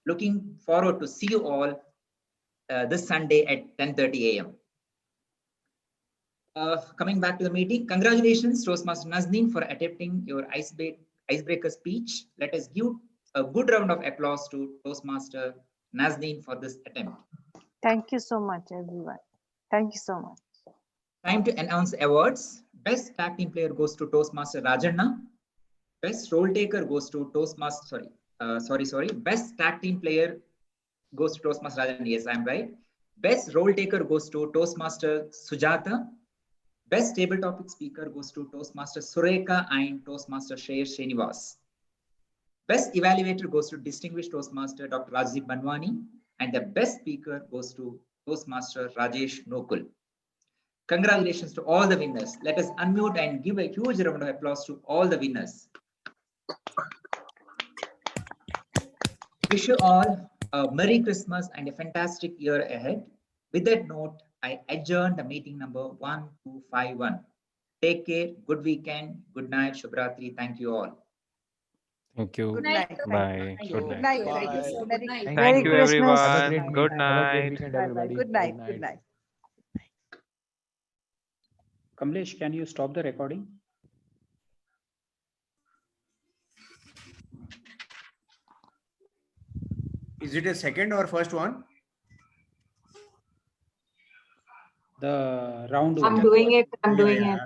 S2: Looking forward to see you all this Sunday at 10:30 a.m. Coming back to the meeting, congratulations, Toastmaster Nazneen, for attempting your icebreaker speech. Let us give a good round of applause to Toastmaster Nazneen for this attempt.
S20: Thank you so much, everyone. Thank you so much.
S2: Time to announce awards. Best tag team player goes to Toastmaster Rajanna. Best role taker goes to Toastmaster, Best tag team player goes to Toastmaster Rajanna. Yes, I'm right. Best role taker goes to Toastmaster Sujata. Best table topic speaker goes to Toastmaster Sureka and Toastmaster Shreyash Srinivas. Best evaluator goes to Distinguished Toastmaster Dr. Rajiv Banwani, and the best speaker goes to Toastmaster Rajesh Nokul. Congratulations to all the winners. Let us unmute and give a huge round of applause to all the winners. Wish you all a Merry Christmas and a fantastic year ahead. With that note, I adjourn the meeting number 1251. Take care. Good weekend. Good night. Shubhratri. Thank you all.
S14: Thank you.
S1: Good night.
S14: Bye. Good night.
S20: Merry
S11: Thank you,
S20: Christmas.
S11: everyone. Good night.
S1: Bye-bye. Good night. Good night.
S15: Kamlesh, can you stop the recording?
S22: Is it a second or first one?
S15: The round one.
S12: I'm doing it. I'm doing it.